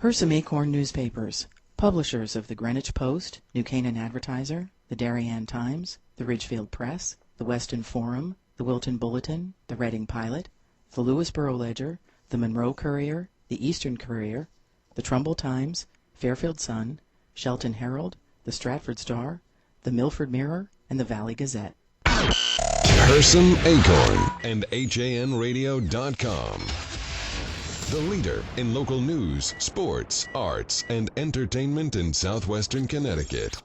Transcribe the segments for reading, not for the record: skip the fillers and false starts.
Hersam Acorn newspapers, publishers of the Greenwich Post, New Canaan Advertiser, the Darien Times, the Ridgefield Press, the Weston Forum, the Wilton Bulletin, the Reading Pilot, the Lewisboro Ledger, the Monroe Courier, the Eastern Courier, the Trumbull Times, Fairfield Sun, Shelton Herald, the Stratford Star, the Milford Mirror, and the Valley Gazette. Hersam, Acorn, and HANradio.com. The leader in local news, sports, arts, and entertainment in southwestern Connecticut.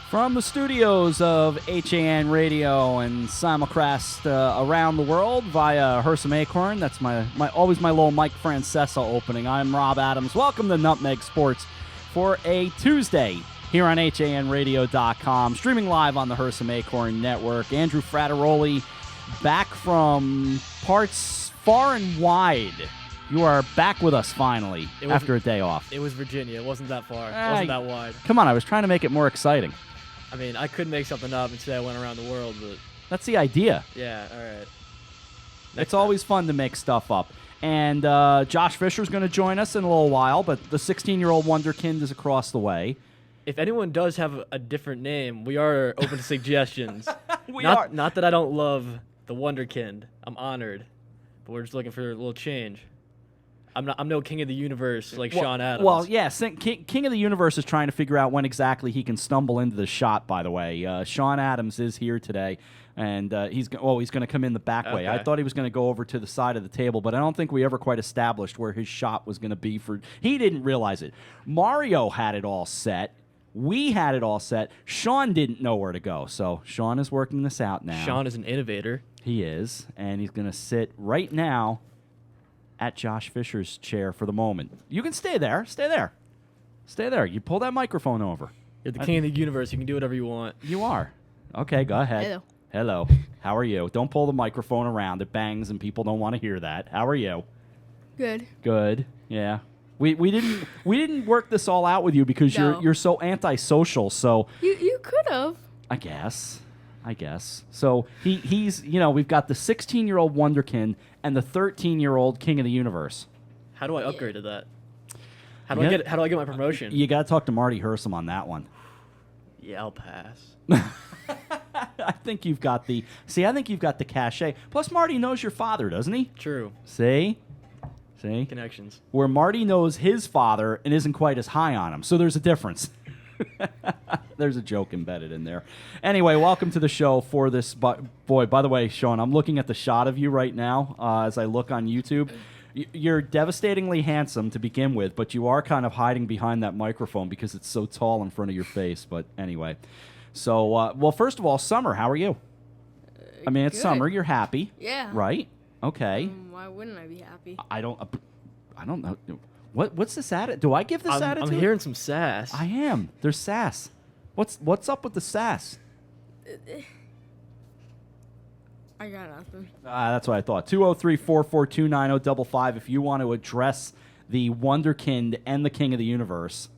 From the studios of HAN Radio and simulcast around the world via Hersam Acorn, that's my always my little Mike Francesa opening. I'm Rob Adams. Welcome to Nutmeg Sports for a Tuesday here on HANradio.com, streaming live on the Hersam Acorn Network. Andrew Frateroli back from parts far and wide. You are back with us finally after a day off. It was Virginia. It wasn't that far. It wasn't that wide. Come on, I was trying to make it more exciting. I mean, I could make something up and say I went around the world, but... That's the idea. Yeah, all right. It's always fun to make stuff up. And Josh Fisher's going to join us in a little while, but the 16-year-old wonderkind is across the way. If anyone does have a different name, we are open to suggestions. We are. Not that I don't love the wonderkind. I'm honored. But we're just looking for a little change. I'm no king of the universe like Sean Adams. Well, yeah, King of the Universe is trying to figure out when exactly he can stumble into the shot, by the way. Sean Adams is here today, and he's going to come in the back way. I thought he was going to go over to the side of the table, but I don't think we ever quite established where his shot was going to be. He didn't realize it. Mario had it all set. We had it all set. Sean didn't know where to go, so Sean is working this out now. Sean is an innovator. He is, and he's going to sit right now at Josh Fisher's chair for the moment. You can stay there. Stay there. Stay there. You pull that microphone over. You're the king of the universe. You can do whatever you want. You are. Okay, go ahead. Hello. Hello. How are you? Don't pull the microphone around. It bangs and people don't want to hear that. How are you? Good. Good. Yeah. We didn't work this all out with you because No. you're so antisocial. So You could have. I guess. So he's we've got the 16-year-old wonderkind and the 13-year-old king of the universe. How do I upgrade to that? How do I get my promotion? You got to talk to Marty Hersam on that one. Yeah, I'll pass. I think you've got the cachet. Plus, Marty knows your father, doesn't he? True. See? Connections. Where Marty knows his father and isn't quite as high on him. So there's a difference. There's a joke embedded in there. Anyway, welcome to the show for this. Boy, by the way, Sean, I'm looking at the shot of you right now as I look on YouTube. You're devastatingly handsome to begin with, but you are kind of hiding behind that microphone because it's so tall in front of your face. But anyway, so, well, first of all, Summer, how are you? I mean, it's good. summer. You're happy. Yeah. Right? Okay. Why wouldn't I be happy? I don't know. What's this attitude? Do I give this attitude? I'm hearing some sass. I am. There's sass. What's up with the sass? I got nothing. That's what I thought. 203-442-9055 if you want to address the Wonderkind and the King of the Universe.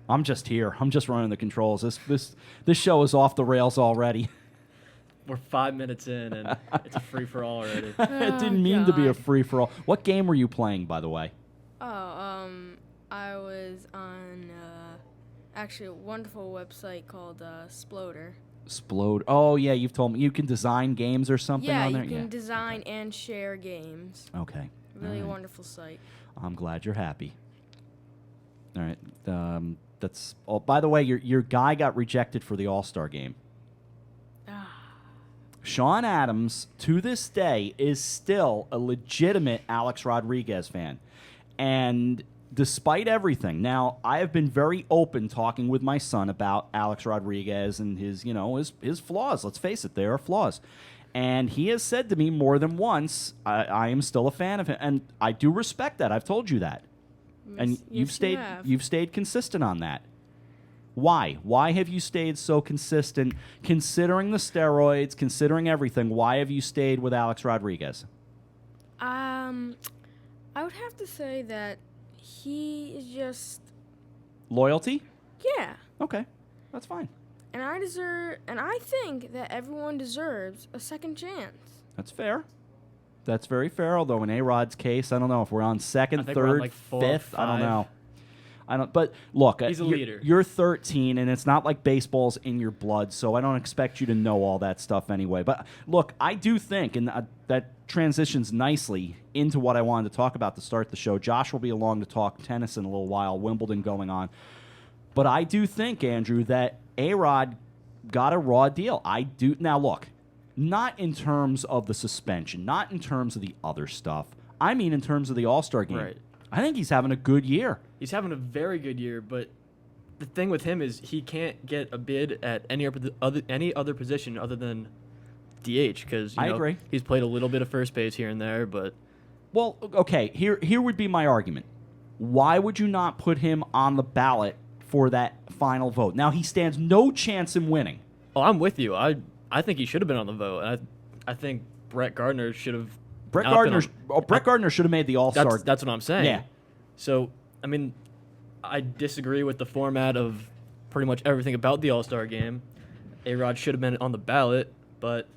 I'm just here. I'm just running the controls. This show is off the rails already. We're 5 minutes in, and it's a free-for-all already. It didn't mean to be a free-for-all. What game were you playing, by the way? I was on actually a wonderful website called Sploder. Splode. Oh, yeah, you've told me. You can design games or something on there? You can design and share games. Okay. Really wonderful site. I'm glad you're happy. All right. That's. Oh, by the way, your guy got rejected for the All-Star game. Sean Adams, to this day, is still a legitimate Alex Rodriguez fan. And despite everything, now, I have been very open talking with my son about Alex Rodriguez and his flaws. Let's face it, there are flaws. And he has said to me more than once, I am still a fan of him. And I do respect that. I've told you that. And you've stayed consistent on that. Why? Why have you stayed so consistent, considering the steroids, considering everything? Why have you stayed with Alex Rodriguez? I would have to say that he is just Loyalty? yeah. Okay, that's fine. And I think that everyone deserves a second chance. That's fair. That's very fair. Although in A-Rod's case, I don't know if we're on second, I think we're on, third, like, 4 or fifth. I don't 5. know. But look, He's a leader. You're 13, and it's not like baseball's in your blood, so I don't expect you to know all that stuff anyway. But look, I do think, and that transitions nicely into what I wanted to talk about to start the show. Josh will be along to talk tennis in a little while, Wimbledon going on. But I do think, Andrew, that A-Rod got a raw deal. I do. Now, look, not in terms of the suspension, not in terms of the other stuff. I mean in terms of the All-Star game. Right. I think he's having a good year. He's having a very good year, but the thing with him is he can't get a bid at any other position other than DH because I agree. He's played a little bit of first base here and there, but Well, okay, here would be my argument. Why would you not put him on the ballot for that final vote? Now, he stands no chance in winning. oh, I'm with you. I think he should have been on the vote. I think Brett Gardner should have. Brett not been Gardner should have made the All-Star. That's what I'm saying. Yeah. So, I mean, I disagree with the format of pretty much everything about the All-Star game. A-Rod should have been on the ballot, but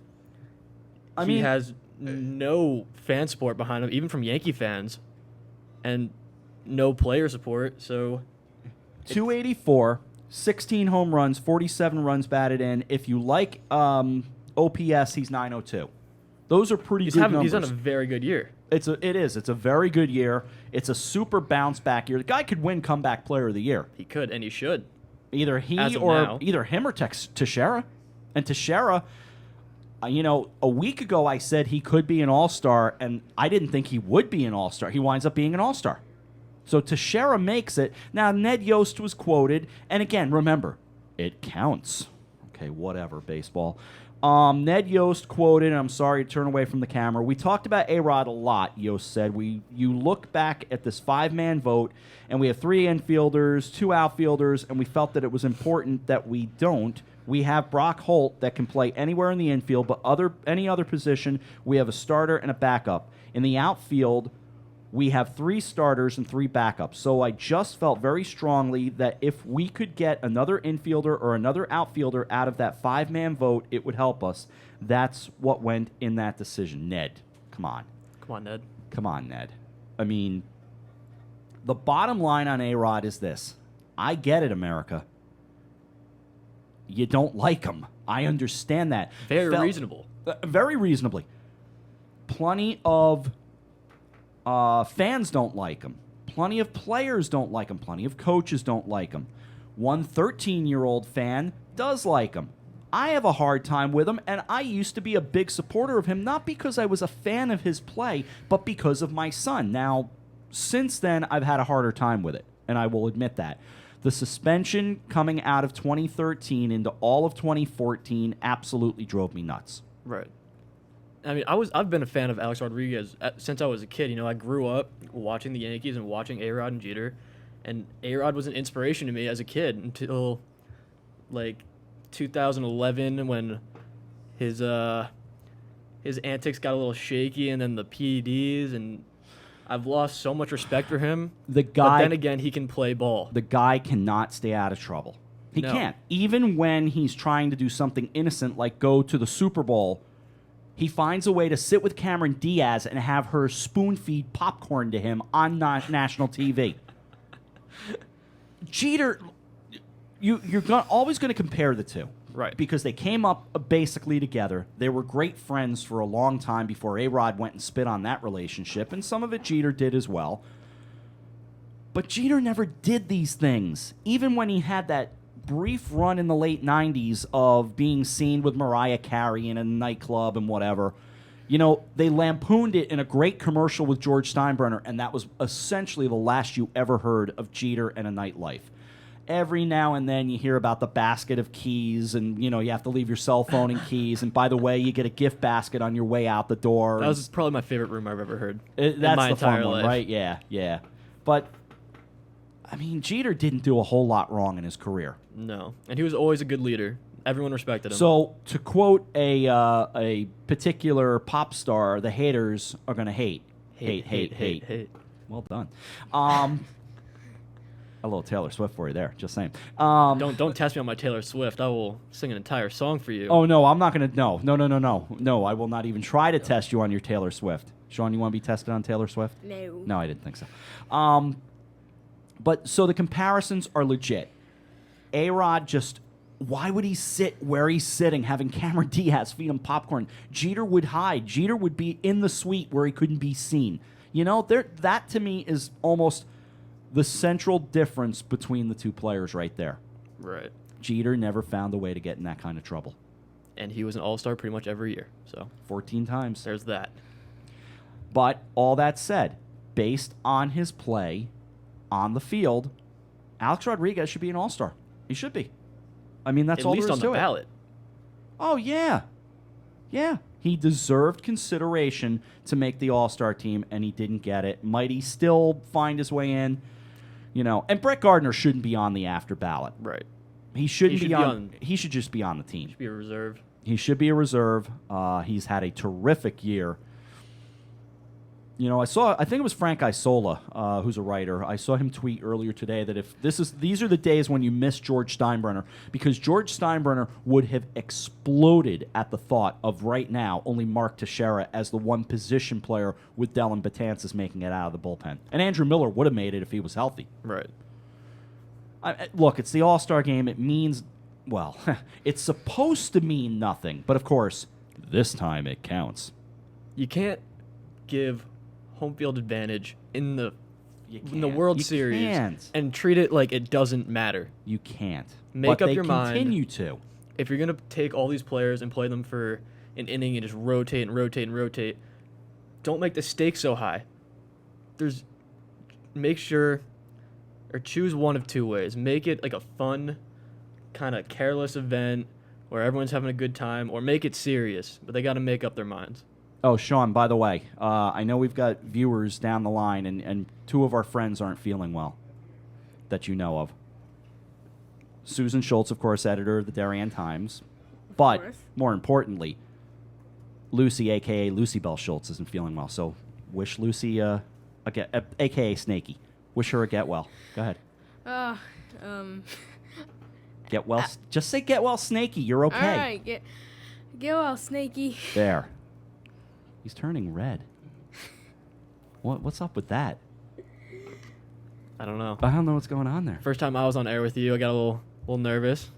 he has no fan support behind him, even from Yankee fans, and no player support. So, 284, 16 home runs, 47 runs batted in. If you like OPS, he's 902. Those are pretty good numbers. He's on a very good year. It's a very good year. It's a super bounce back year. The guy could win comeback player of the year. He could, and he should. Either he As of or now. either him or Teixeira. And Teixeira, a week ago I said he could be an All-Star, and I didn't think he would be an All-Star. He winds up being an All-Star. So Teixeira makes it. Now, Ned Yost was quoted, and again, remember, it counts. Okay, whatever, baseball. Ned Yost quoted, and I'm sorry to turn away from the camera. We talked about A-Rod a lot, Yost said. You look back at this 5-man vote, and we have 3 infielders, 2 outfielders, and we felt that it was important that we don't. We have Brock Holt that can play anywhere in the infield, but any other position, we have a starter and a backup. In the outfield, we have 3 starters and 3 backups. So I just felt very strongly that if we could get another infielder or another outfielder out of that 5-man vote, it would help us. That's what went in that decision. Ned, come on. Come on, Ned. Come on, Ned. I mean, the bottom line on A-Rod is this. I get it, America. You don't like him. I understand that. Very reasonable. Very reasonably. Plenty of fans don't like him. Plenty of players don't like him. Plenty of coaches don't like him. One 13-year-old fan does like him. I have a hard time with him, and I used to be a big supporter of him, not because I was a fan of his play, but because of my son. Now, since then, I've had a harder time with it, and I will admit that. The suspension coming out of 2013 into all of 2014 absolutely drove me nuts. Right. I mean, I've been a fan of Alex Rodriguez since I was a kid. I grew up watching the Yankees and watching A-Rod and Jeter, and A-Rod was an inspiration to me as a kid until like 2011 when his antics got a little shaky, and then the PEDs, and I've lost so much respect for him. But then again, he can play ball. The guy cannot stay out of trouble. He can't. Even when he's trying to do something innocent like go to the Super Bowl, he finds a way to sit with Cameron Diaz and have her spoon-feed popcorn to him on national TV. Jeter, you're always going to compare the two. Right. Because they came up basically together. They were great friends for a long time before A-Rod went and spit on that relationship, and some of it Jeter did as well. But Jeter never did these things. Even when he had that brief run in the late 90s of being seen with Mariah Carey in a nightclub and whatever, they lampooned it in a great commercial with George Steinbrenner, and that was essentially the last you ever heard of Jeter and a nightlife. Every now and then you hear about the basket of keys, and you have to leave your cell phone and keys, and by the way, you get a gift basket on your way out the door. That was probably my favorite rumor I've ever heard. That's in my the fun entire one, life. right? Yeah. But I mean, Jeter didn't do a whole lot wrong in his career. No, and he was always a good leader. Everyone respected him. So to quote a particular pop star, the haters are going to hate. hate. Well done. A little Taylor Swift for you there. Just saying. Don't test me on my Taylor Swift. I will sing an entire song for you. Oh no, I'm not gonna. No. I will not even try to test you on your Taylor Swift. Sean, you want to be tested on Taylor Swift? No. No, I didn't think so. But so the comparisons are legit. A-Rod just. Why would he sit where he's sitting, having Cameron Diaz feed him popcorn? Jeter would hide. Jeter would be in the suite where he couldn't be seen. You know, that to me is almost the central difference between the two players right there. Right. Jeter never found a way to get in that kind of trouble. And he was an all-star pretty much every year. So 14 times. there's that. But all that said, based on his play on the field, Alex Rodriguez should be an all-star. He should be. I mean, that's At all least there is on to the it. ballot. Oh, yeah. Yeah. He deserved consideration to make the All-Star team, and he didn't get it. Might he still find his way in? You know, and Brett Gardner shouldn't be on the after ballot. Right. He shouldn't He should be be on. He should just be on the team. Should be a reserve. He should be a reserve. He's had a terrific year. You know, I think it was Frank Isola, who's a writer. I saw him tweet earlier today that if these are the days when you miss George Steinbrenner, because George Steinbrenner would have exploded at the thought of right now only Mark Teixeira as the one position player with Dellin Betances making it out of the bullpen. And Andrew Miller would have made it if he was healthy. Right. Look, it's the All-Star game. It means, well, it's supposed to mean nothing. But, of course, this time it counts. You can't give home field advantage in the World Series and treat it like it doesn't matter. You can't. Make up your mind. Continue to. If you're going to take all these players and play them for an inning and just rotate and rotate and rotate, don't make the stakes so high. Make sure or choose one of two ways. Make it like a fun, kind of careless event where everyone's having a good time, or make it serious, but they got to make up their minds. Oh, Sean, by the way, I know we've got viewers down the line, and two of our friends aren't feeling well that you know of. Susan Schultz, of course, editor of the Darien Times. But, more importantly, Lucy, a.k.a. Lucy Bell Schultz, isn't feeling well. So wish Lucy, a.k.a. Snakey, wish her a get well. Go ahead. Get well. Just say get well, Snakey. You're okay. All right, get well, Snakey. There. He's turning red. What's up with that? I don't know. I don't know what's going on there. First time I was on air with you, I got a little nervous.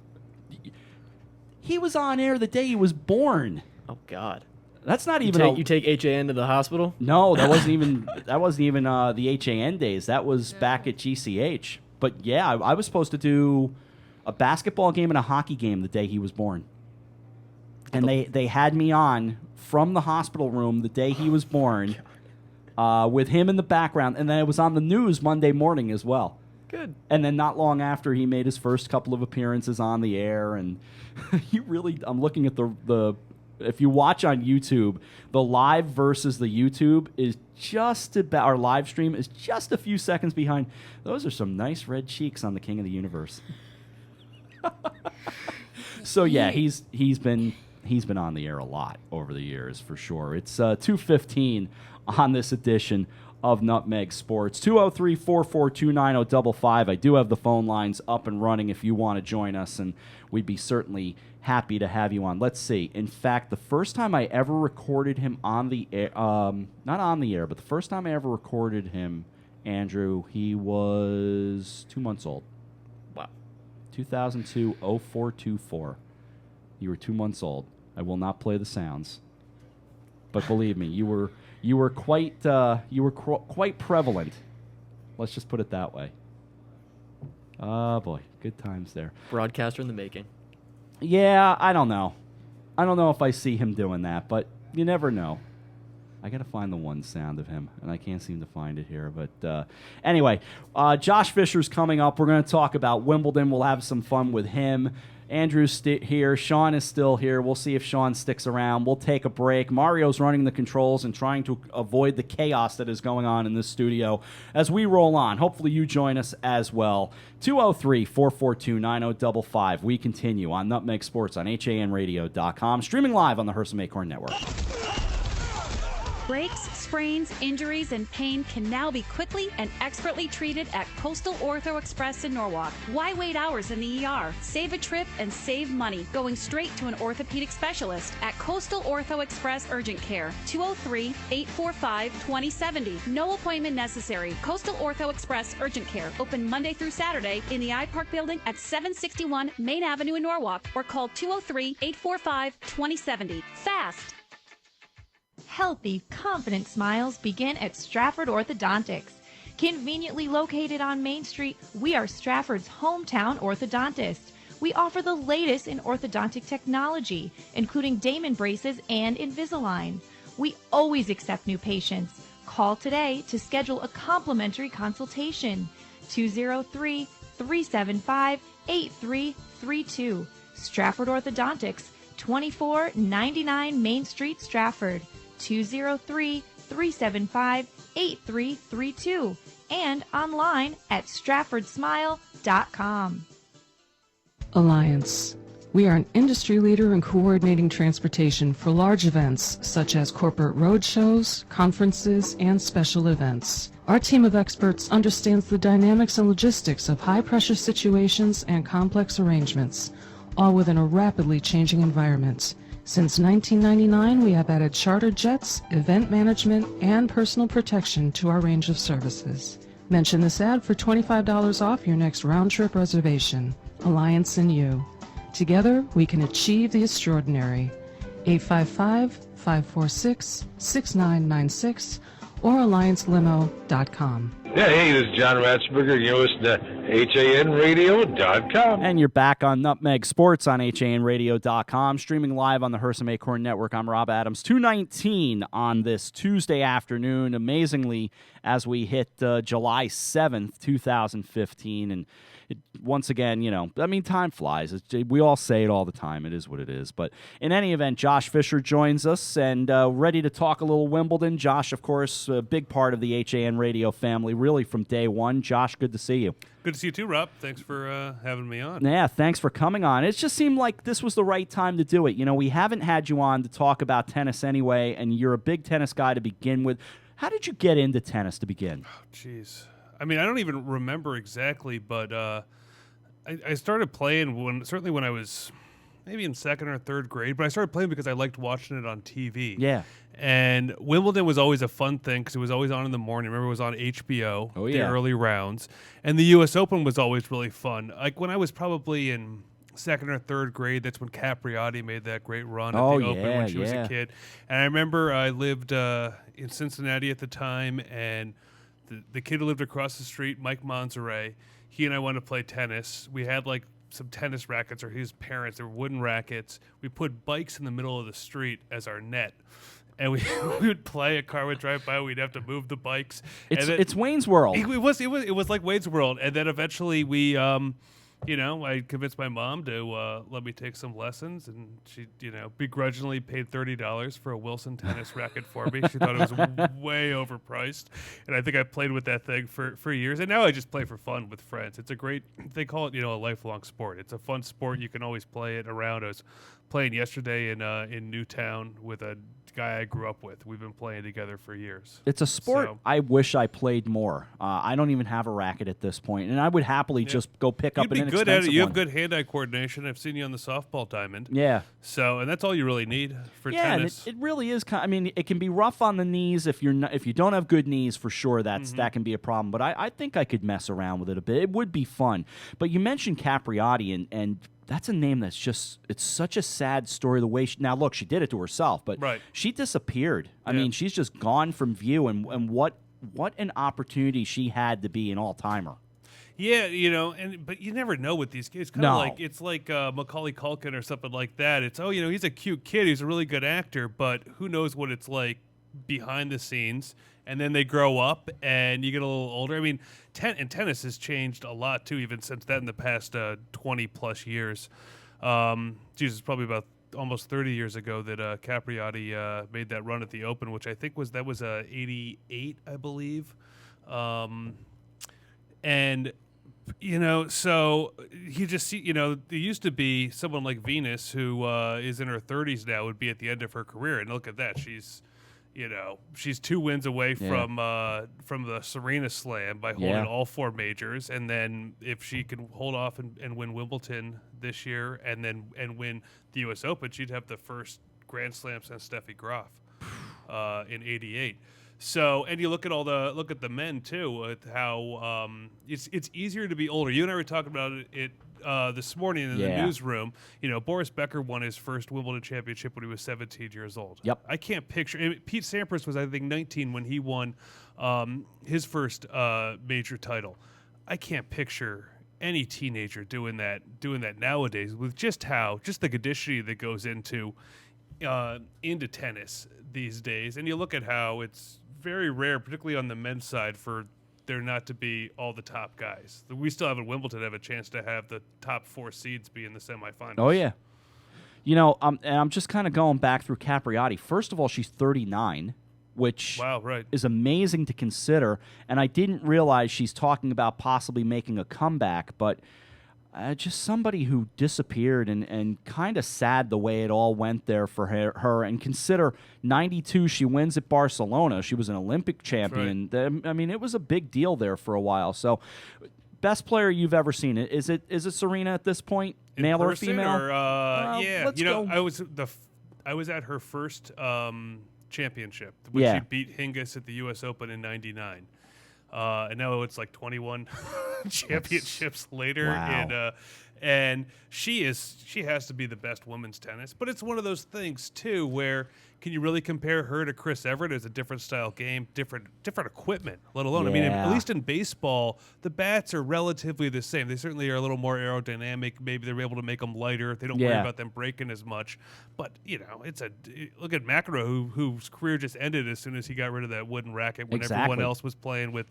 He was on air the day he was born. Oh God. That's not even. You take HAN to the hospital? No, that wasn't even. That wasn't even the HAN days. That was back at GCH. But yeah, I was supposed to do a basketball game and a hockey game the day he was born. And they had me on from the hospital room the day he was born, with him in the background, and then it was on the news Monday morning as well. Good. And then not long after, he made his first couple of appearances on the air, and I'm looking at the if you watch on YouTube, the live versus the YouTube is just about, our live stream is just a few seconds behind. Those are some nice red cheeks on the King of the Universe. So yeah, he's been on the air a lot over the years for sure. It's 2:15 on this edition of Nutmeg Sports. 203-442-9055. I do have the phone lines up and running if you want to join us, and we'd be certainly happy to have you on. Let's see. In fact, the first time I ever recorded him on the air, not on the air, but the first time I ever recorded him, Andrew, he was 2 months old. Wow. 2002-0424. You were 2 months old. I will not play the sounds, but believe me, you were quite quite prevalent. Let's just put it that way. Oh boy, good times there. Broadcaster in the making. Yeah, I don't know. I don't know if I see him doing that, but you never know. I got to find the one sound of him, and I can't seem to find it here. But anyway, Josh Fisher's coming up. We're going to talk about Wimbledon. We'll have some fun with him. Andrew's here. Sean is still here. We'll see if Sean sticks around. We'll take a break. Mario's running the controls and trying to avoid the chaos that is going on in this studio as we roll on. Hopefully you join us as well. 203-442-9055. We continue on Nutmeg Sports on HANradio.com. Streaming live on the Hersam Acorn Network. Breaks, sprains, injuries, and pain can now be quickly and expertly treated at Coastal Ortho Express in Norwalk. Why wait hours in the ER? Save a trip and save money going straight to an orthopedic specialist at Coastal Ortho Express Urgent Care, 203-845-2070. No appointment necessary. Coastal Ortho Express Urgent Care, open Monday through Saturday in the iPark building at 761 Main Avenue in Norwalk, or call 203-845-2070. Fast! Healthy, confident smiles begin at Stratford Orthodontics. Conveniently located on Main Street, we are Stratford's hometown orthodontist. We offer the latest in orthodontic technology, including Damon braces and Invisalign. We always accept new patients. Call today to schedule a complimentary consultation. 203-375-8332. Stratford Orthodontics, 2499 Main Street, Stratford. 203-375-8332, and online at stratfordsmile.com. Alliance. We are an industry leader in coordinating transportation for large events such as corporate road shows, conferences, and special events. Our team of experts understands the dynamics and logistics of high-pressure situations and complex arrangements, all within a rapidly changing environment. Since 1999, we have added charter jets, event management, and personal protection to our range of services. Mention this ad for $25 off your next round-trip reservation. Alliance and you. Together, we can achieve the extraordinary. 855-546-6996 or alliancelimo.com. Yeah, hey, this is John Ratzberger. You're listening to HANradio.com. And you're back on Nutmeg Sports on HANradio.com, streaming live on the Hersam Acorn Network. I'm Rob Adams. 2:19 on this Tuesday afternoon, amazingly, as we hit July 7th, 2015. And once again, time flies. We all say it all the time. It is what it is. But in any event, Josh Fisher joins us and ready to talk a little Wimbledon. Josh, of course, a big part of the HAN Radio family, really from day one. Josh, good to see you. Good to see you too, Rob. Thanks for having me on. Yeah, thanks for coming on. It just seemed like this was the right time to do it. We haven't had you on to talk about tennis anyway, and you're a big tennis guy to begin with. How did you get into tennis to begin? Oh, jeez. I don't even remember exactly, but I started playing when I was maybe in second or third grade, but I started playing because I liked watching it on TV. Yeah. And Wimbledon was always a fun thing because it was always on in the morning. Remember, it was on HBO, the early rounds. And the U.S. Open was always really fun. Like when I was probably in second or third grade, that's when Capriati made that great run at the Open when she was a kid. And I remember I lived in Cincinnati at the time, and the kid who lived across the street, Mike Monzere, he and I wanted to play tennis. We had like some tennis rackets, or his parents, they were wooden rackets. We put bikes in the middle of the street as our net. And we would play, a car would drive by, we'd have to move the bikes. It's Wayne's World. It was like Wayne's World. And then eventually we I convinced my mom to let me take some lessons, and she, begrudgingly paid $30 for a Wilson tennis racket for me. She thought it was way overpriced, and I think I played with that thing for years. And now I just play for fun with friends. It's a great, they call it, a lifelong sport. It's a fun sport. You can always play it around. I was playing yesterday in Newtown with a guy I grew up with. We've been playing together for years. It's a sport I wish I played more. I don't even have a racket at this point, and I would happily just go pick up an inexpensive good at it. You one. have good hand-eye coordination. I've seen you on the softball diamond. Yeah. So, and that's all you really need for tennis. And it really is. It can be rough on the knees if you don't have good knees, for sure. That can be a problem. But I think I could mess around with it a bit. It would be fun. But you mentioned Capriati, and that's a name that's just, it's such a sad story. The way now look, she did it to herself, but she disappeared. I mean, she's just gone from view, and what an opportunity she had to be an all-timer. Yeah, but you never know with these kids. Kind of like it's like Macaulay Culkin or something like that. It's he's a cute kid, he's a really good actor, but who knows what it's like behind the scenes. And then they grow up, and you get a little older. I mean, tennis has a lot too, even since that in the past 20 plus years. It's probably about almost 30 years ago that Capriati made that run at the Open, which I think was 88, I believe. And so you just see, there used to be someone like Venus who is in her 30s now, would be at the end of her career, and look at that, she's she's 2 wins away from the Serena Slam by holding all 4 majors, and then if she can hold off and win Wimbledon this year, and win the U.S. Open, she'd have the first Grand Slam since Steffi Graf in '88. So, and you look at the men too, with how it's easier to be older. You and I were talking about it this morning in the newsroom. Boris Becker won his first Wimbledon championship when he was 17 years old. Yep. I can't picture. Pete Sampras was, I think, 19 when he won his first major title. I can't picture any teenager doing that nowadays, with just the conditioning that goes into tennis these days. And you look at how it's very rare, particularly on the men's side, for there not to be all the top guys. We still have at Wimbledon have a chance to have the top 4 seeds be in the semifinals. Oh yeah, and I'm just kind of going back through Capriati. First of all, she's 39, which is amazing to consider. And I didn't realize she's talking about possibly making a comeback, but just somebody who disappeared, and kind of sad the way it all went there for her. And consider 92, she wins at Barcelona. She was an Olympic champion. Right. I mean, it was a big deal there for a while. So, best player you've ever seen. Is it Serena at this point, in male person, or female? Let's go. I was at her first championship when she beat Hingis at the U.S. Open in '99. And now it's like 21 championships later. Wow. And she has to be the best women's tennis. But it's one of those things, too, where can you really compare her to Chris Everett? It's a different style game, different equipment, let alone. I mean, at least in baseball, the bats are relatively the same. They certainly are a little more aerodynamic. Maybe they're able to make them lighter. They don't worry about them breaking as much. But, look at McEnroe, whose career just ended as soon as he got rid of that wooden racket when everyone else was playing with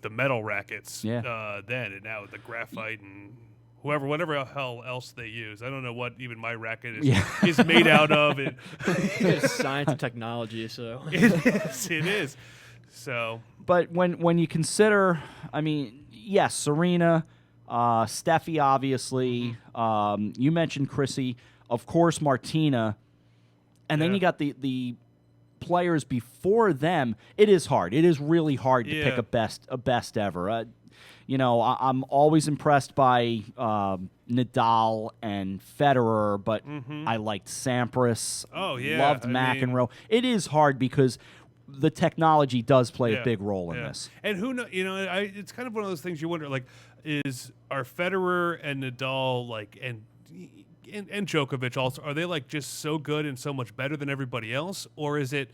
the metal rackets then. And now with the graphite and whatever hell else they use. I don't know what even my racket is made out of. It's science and technology, so. It is. So. But when you consider, I mean, yes, Serena, Steffi, obviously. You mentioned Chrissy. Of course, Martina. And then you got the players before them. It is hard. It is really hard to pick a best ever. I'm always impressed by Nadal and Federer, but I liked Sampras. Oh, yeah. Loved McEnroe. It is hard because the technology does play a big role in this. And who knows? It's kind of one of those things you wonder, are Federer and Nadal and Djokovic also, are they just so good and so much better than everybody else, or is it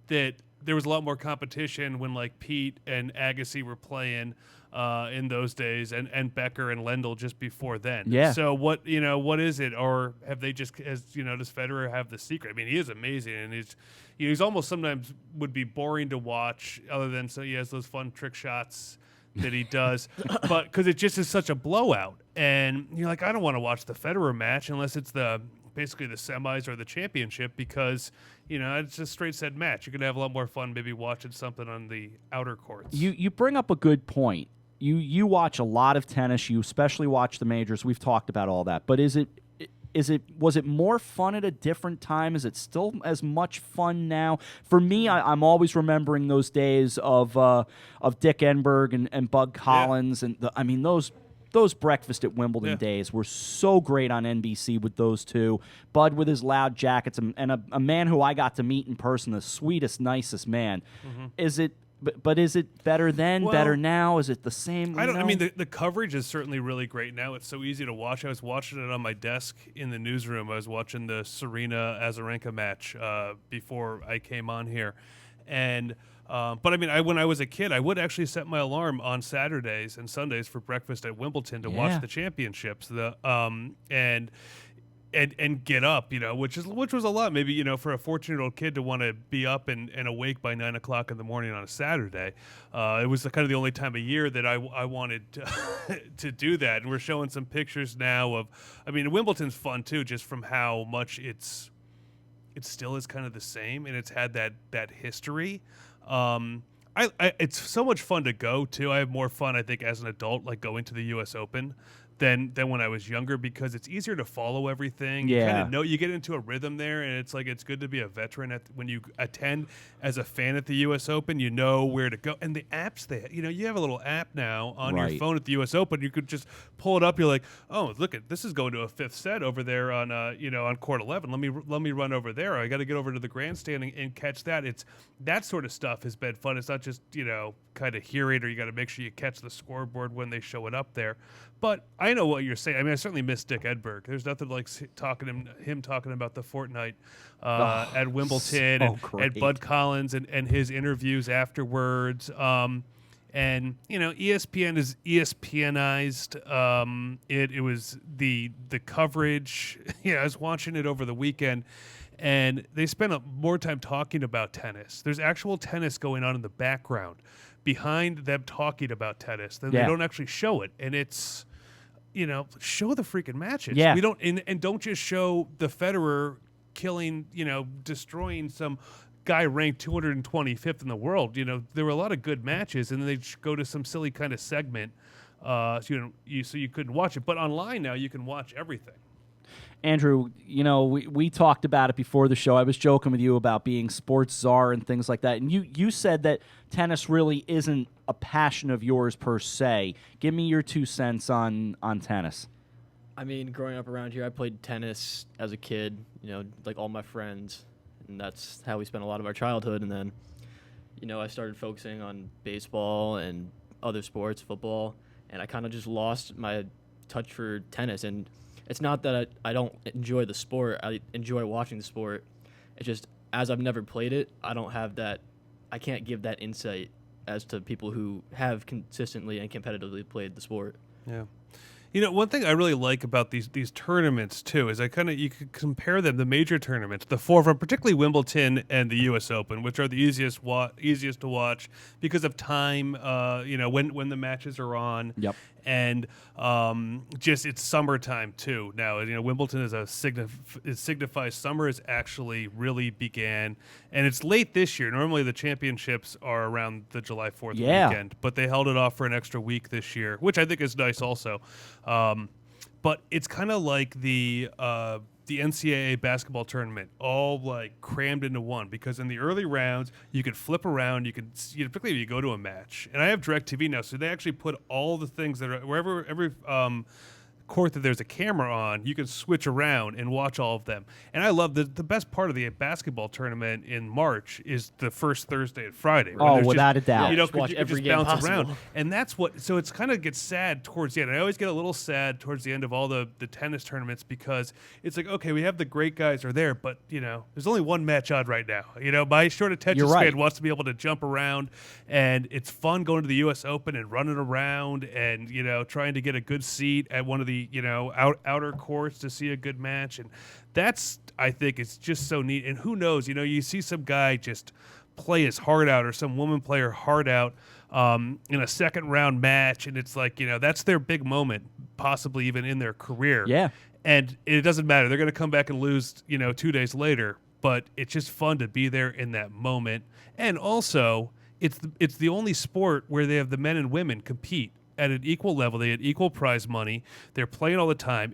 that there was a lot more competition when Pete and Agassi were playing in those days, and Becker and Lendl just before then? Yeah. So what is it, or have they just does Federer have the secret? I mean, he is amazing, and he's almost sometimes would be boring to watch, other than so he has those fun trick shots that he does, but because it just is such a blowout, and you're I don't want to watch the Federer match unless it's basically the semis or the championship, because it's a straight set match. You're gonna have a lot more fun maybe watching something on the outer courts. You bring up a good point. You watch a lot of tennis. You especially watch the majors. We've talked about all that, but was it more fun at a different time? Is it still as much fun now? For me, I'm always remembering those days of Dick Enberg and Bug Collins, and those breakfast at Wimbledon days were so great on NBC with those two. Bud with his loud jackets, and a man who I got to meet in person, the sweetest, nicest man. Is it? But is it better then, better now? Is it the same? I mean, the coverage is certainly really great now. It's so easy to watch. I was watching it on my desk in the newsroom. I was watching the Serena-Azarenka match before I came on here. And but I mean, when I was a kid, I would actually set my alarm on Saturdays and Sundays for breakfast at Wimbledon to watch the championships. And get up, which was a lot. Maybe for a 14-year-old kid to want to be up and awake by 9 o'clock in the morning on a Saturday. It was kind of the only time of year that I wanted to do that. And we're showing some pictures now of. I mean, Wimbledon's fun too, just from how much it still is kind of the same, and it's had that history. It's so much fun to go to. I have more fun, I think, as an adult, going to the U.S. Open than when I was younger because it's easier to follow everything. Yeah. You kind of know, you get into a rhythm there, and it's like it's good to be a veteran when you attend as a fan at the U.S. Open. You know where to go, and the apps you have a little app now on your phone at the U.S. Open. You could just pull it up. You're like, oh, look at this is going to a fifth set over there on on court 11. Let me run over there. I got to get over to the grandstand and catch that. It's that sort of stuff has been fun. It's not just kind of hear it, or you got to make sure you catch the scoreboard when they show it up there. But I know what you're saying. I mean, I certainly miss Dick Edberg. There's nothing like him talking about the fortnight at Wimbledon and Bud Collins and his interviews afterwards. And ESPN is ESPNized. It was the coverage. I was watching it over the weekend, and they spent more time talking about tennis. There's actual tennis going on in the background behind them talking about tennis. Then they don't actually show it, and it's show the freaking matches. Yeah. We don't and don't just show the Federer killing, destroying some guy ranked 225th in the world. There were a lot of good matches, and then they go to some silly kind of segment, so you couldn't watch it. But online now, you can watch everything. Andrew, we talked about it before the show. I was joking with you about being sports czar and things like that, and you said that tennis really isn't a passion of yours per se. Give me your 2 cents on tennis. I mean, growing up around here, I played tennis as a kid, like all my friends, and that's how we spent a lot of our childhood. And then, I started focusing on baseball and other sports, football, and I kind of just lost my touch for tennis. And it's not that I don't enjoy the sport. I enjoy watching the sport. It's just, as I've never played it, I can't give that insight as to people who have consistently and competitively played the sport. Yeah. One thing I really like about these tournaments too is you could compare them, the major tournaments, the four of them, particularly Wimbledon and the U.S. Open, which are the easiest to watch because of time. When the matches are on. Yep. And just it's summertime too now. Wimbledon is it signifies summer has actually really began, and it's late this year. Normally the championships are around the July 4th weekend, but they held it off for an extra week this year, which I think is nice also. But it's kind of like the NCAA basketball tournament, all like crammed into one, because in the early rounds you could flip around, particularly if you go to a match. And I have DirecTV now, so they actually put all the things that are wherever every court that there's a camera on, you can switch around and watch all of them. And I love the best part of the basketball tournament in March is the first Thursday and Friday. Oh, without a doubt. You watch could every just game bounce possible. around. And that's what, so it's kind of gets sad towards the end. I always get a little sad towards the end of all the tennis tournaments because it's like, okay, we have the great guys are there, but, there's only one match on right now. My short attention span wants to be able to jump around, and it's fun going to the U.S. Open and running around and, trying to get a good seat at one of the, outer courts to see a good match. And that's, I think, it's just so neat. And who knows, you see some guy just play his heart out or some woman play her heart out in a second round match. And it's like, that's their big moment, possibly even in their career. Yeah. And it doesn't matter. They're going to come back and lose, 2 days later. But it's just fun to be there in that moment. And also, it's the only sport where they have the men and women compete at an equal level. They had equal prize money. They're playing all the time.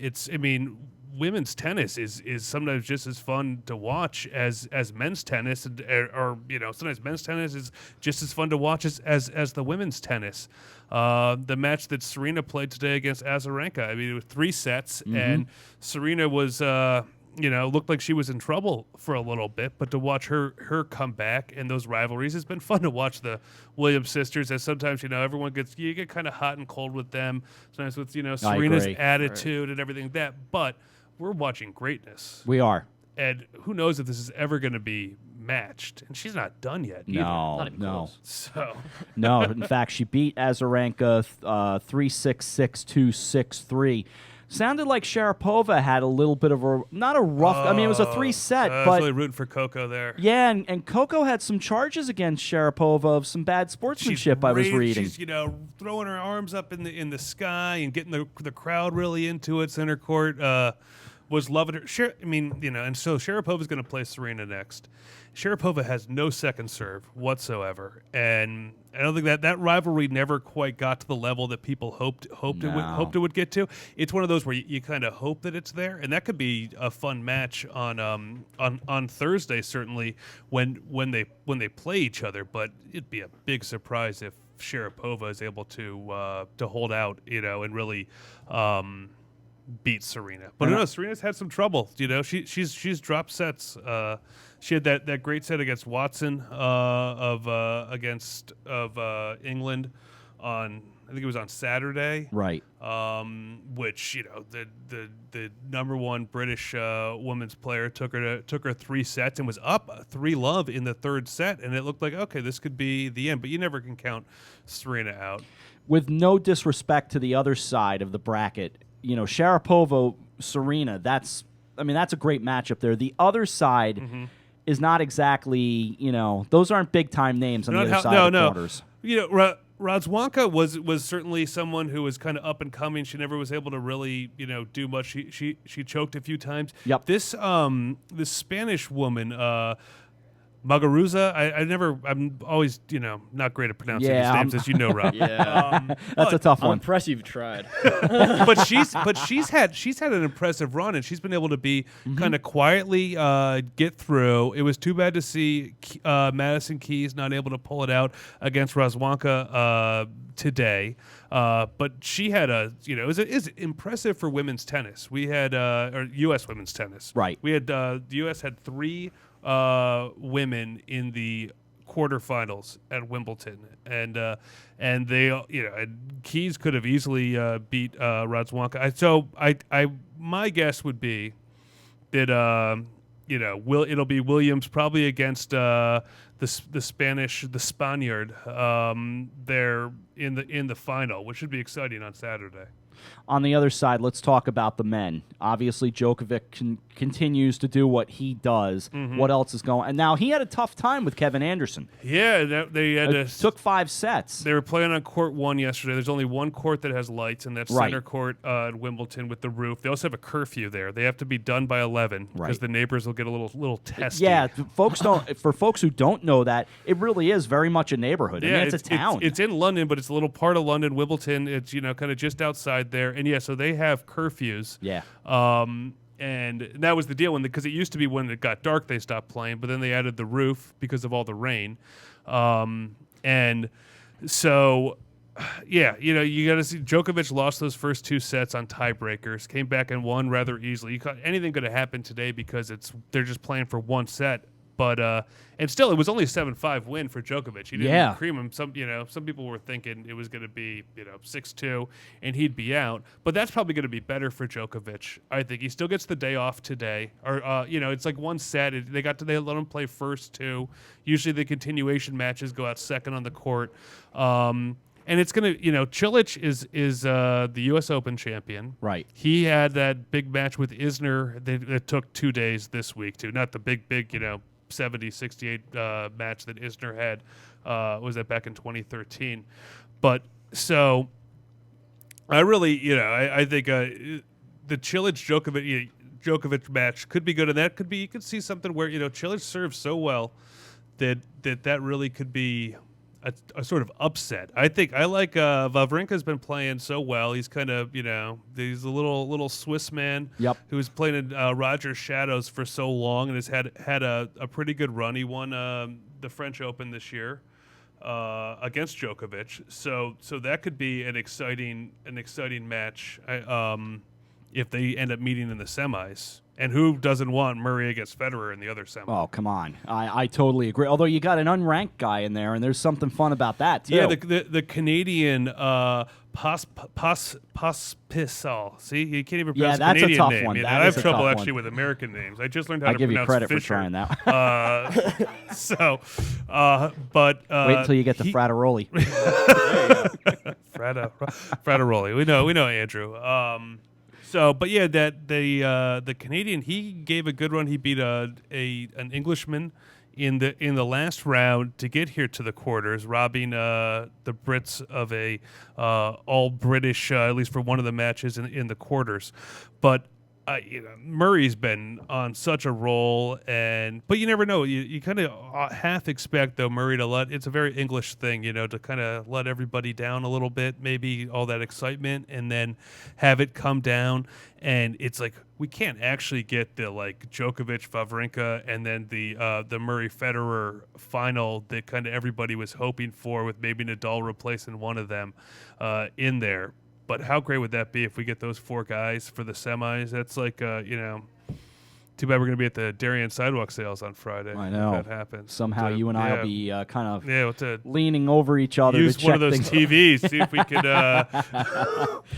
Women's tennis is sometimes just as fun to watch as men's tennis, or sometimes men's tennis is just as fun to watch as the women's tennis. The match that Serena played today against Azarenka, it was 3 sets, and Serena was looked like she was in trouble for a little bit, but to watch her come back and those rivalries, it's been fun to watch the Williams sisters, as sometimes, everyone you get kind of hot and cold with them, sometimes with, Serena's attitude and everything like that, but we're watching greatness. We are. And who knows if this is ever going to be matched, and she's not done yet either. No. So. No, in fact, she beat Azarenka 3-6, 6-2, 6-3. Sounded like Sharapova had a little bit of not a rough. It was a 3-set, but I was really rooting for Coco there. Yeah, and Coco had some charges against Sharapova of some bad sportsmanship. I was reading. She's throwing her arms up in the sky and getting the crowd really into it. Center court was loving her. And so Sharapova's going to play Serena next. Sharapova has no second serve whatsoever, and I don't think that rivalry never quite got to the level that people hoped it would get to. It's one of those where you kind of hope that it's there, and that could be a fun match on Thursday, certainly when they play each other. But it'd be a big surprise if Sharapova is able to hold out, and really beat Serena. But no, Serena's had some trouble. She's dropped sets. She had that great set against Watson of England on, I think it was on Saturday. Right. Which the number one British women's player took her 3 sets and was up 3-love in the third set, and it looked like, okay, this could be the end. But you never can count Serena out. With no disrespect to the other side of the bracket, Sharapova, Serena, that's a great matchup there. The other side is not exactly, those aren't big time names on the other side of the quarters. Radzwanka was certainly someone who was kind of up and coming. She never was able to really, do much. She choked a few times. Yep. This Spanish woman, Muguruza, I'm always, not great at pronouncing these names, as you know, Rob. Yeah. That's a tough one. I'm impressed you've tried. but she's had an impressive run, and she's been able to be kind of quietly get through. It was too bad to see Madison Keys not able to pull it out against Radzwanka today. But she had it's impressive for women's tennis. We had or U.S. women's tennis. Right. We had the U.S. had 3 women in the quarterfinals at Wimbledon, and they and Keys could have easily beat Radzwanka. My guess would be that it'll be Williams probably against the Spaniard there in the final, which should be exciting on Saturday. On the other side, let's talk about the men. Obviously, Djokovic continues to do what he does. What else is going on? And now he had a tough time with Kevin Anderson. Yeah, they took 5 sets. They were playing on court 1 yesterday. There's only one court that has lights, and that's center court at Wimbledon with the roof. They also have a curfew there. They have to be done by 11 because the neighbors will get a little testy. Yeah, for folks who don't know that, it really is very much a neighborhood. Yeah, it's a town. It's in London, but it's a little part of London. Wimbledon, it's kind of just outside there. And so they have curfews. Yeah. And that was the deal because it used to be when it got dark they stopped playing, but then they added the roof because of all the rain. And so, you got to see Djokovic lost those first 2 sets on tiebreakers, came back and won rather easily. Anything could have happened today because they're just playing for 1 set. But and still, it was only a 7-5 win for Djokovic. He didn't cream him. Some people were thinking it was going to be 6-2 and he'd be out. But that's probably going to be better for Djokovic. I think he still gets the day off today. Or it's like 1 set. They let him play first 2. Usually the continuation matches go out second on the court. And it's going to, Cilic is the U.S. Open champion. Right. He had that big match with Isner that took 2 days this week too. Not the big 70-68 match that Isner had. Was that back in 2013? But so I really, I think the Cilic-Djokovic match could be good, and that could be, you could see something where Cilic serves so well that really could be a sort of upset. I like Wawrinka's been playing so well. He's kind of he's a little Swiss man who's playing in Roger's shadows for so long and has had a pretty good run. He won the French Open this year against Djokovic. So that could be an exciting match if they end up meeting in the semis. And who doesn't want Murray against Federer in the other semi? Oh, come on. I totally agree. Although you got an unranked guy in there, and there's something fun about that, too. Yeah, the Canadian Pospisil. See, you can't even pronounce that's Canadian a tough name. one. I have trouble actually with American names. I just learned how to pronounce Fisher. I give you credit for trying that. Wait until you get to Frateroli. Frateroli. We know Andrew. But yeah, that the Canadian, he gave a good run. He beat an Englishman in the last round to get here to the quarters, robbing the Brits of a all British, at least for one of the matches in the quarters. But Murray's been on such a roll, but you never know. You kind of half expect, though, Murray it's a very English thing, to kind of let everybody down a little bit, maybe all that excitement, and then have it come down. And it's like, we can't actually get the Djokovic, Wawrinka, and then the Murray Federer final that kind of everybody was hoping for, with maybe Nadal replacing one of them in there. But how great would that be if we get those 4 guys for the semis? That's too bad we're going to be at the Darien Sidewalk Sales on Friday. I know. If that happens. Somehow you and I will be kind of leaning over each other use to check one of those things. TVs, see if we could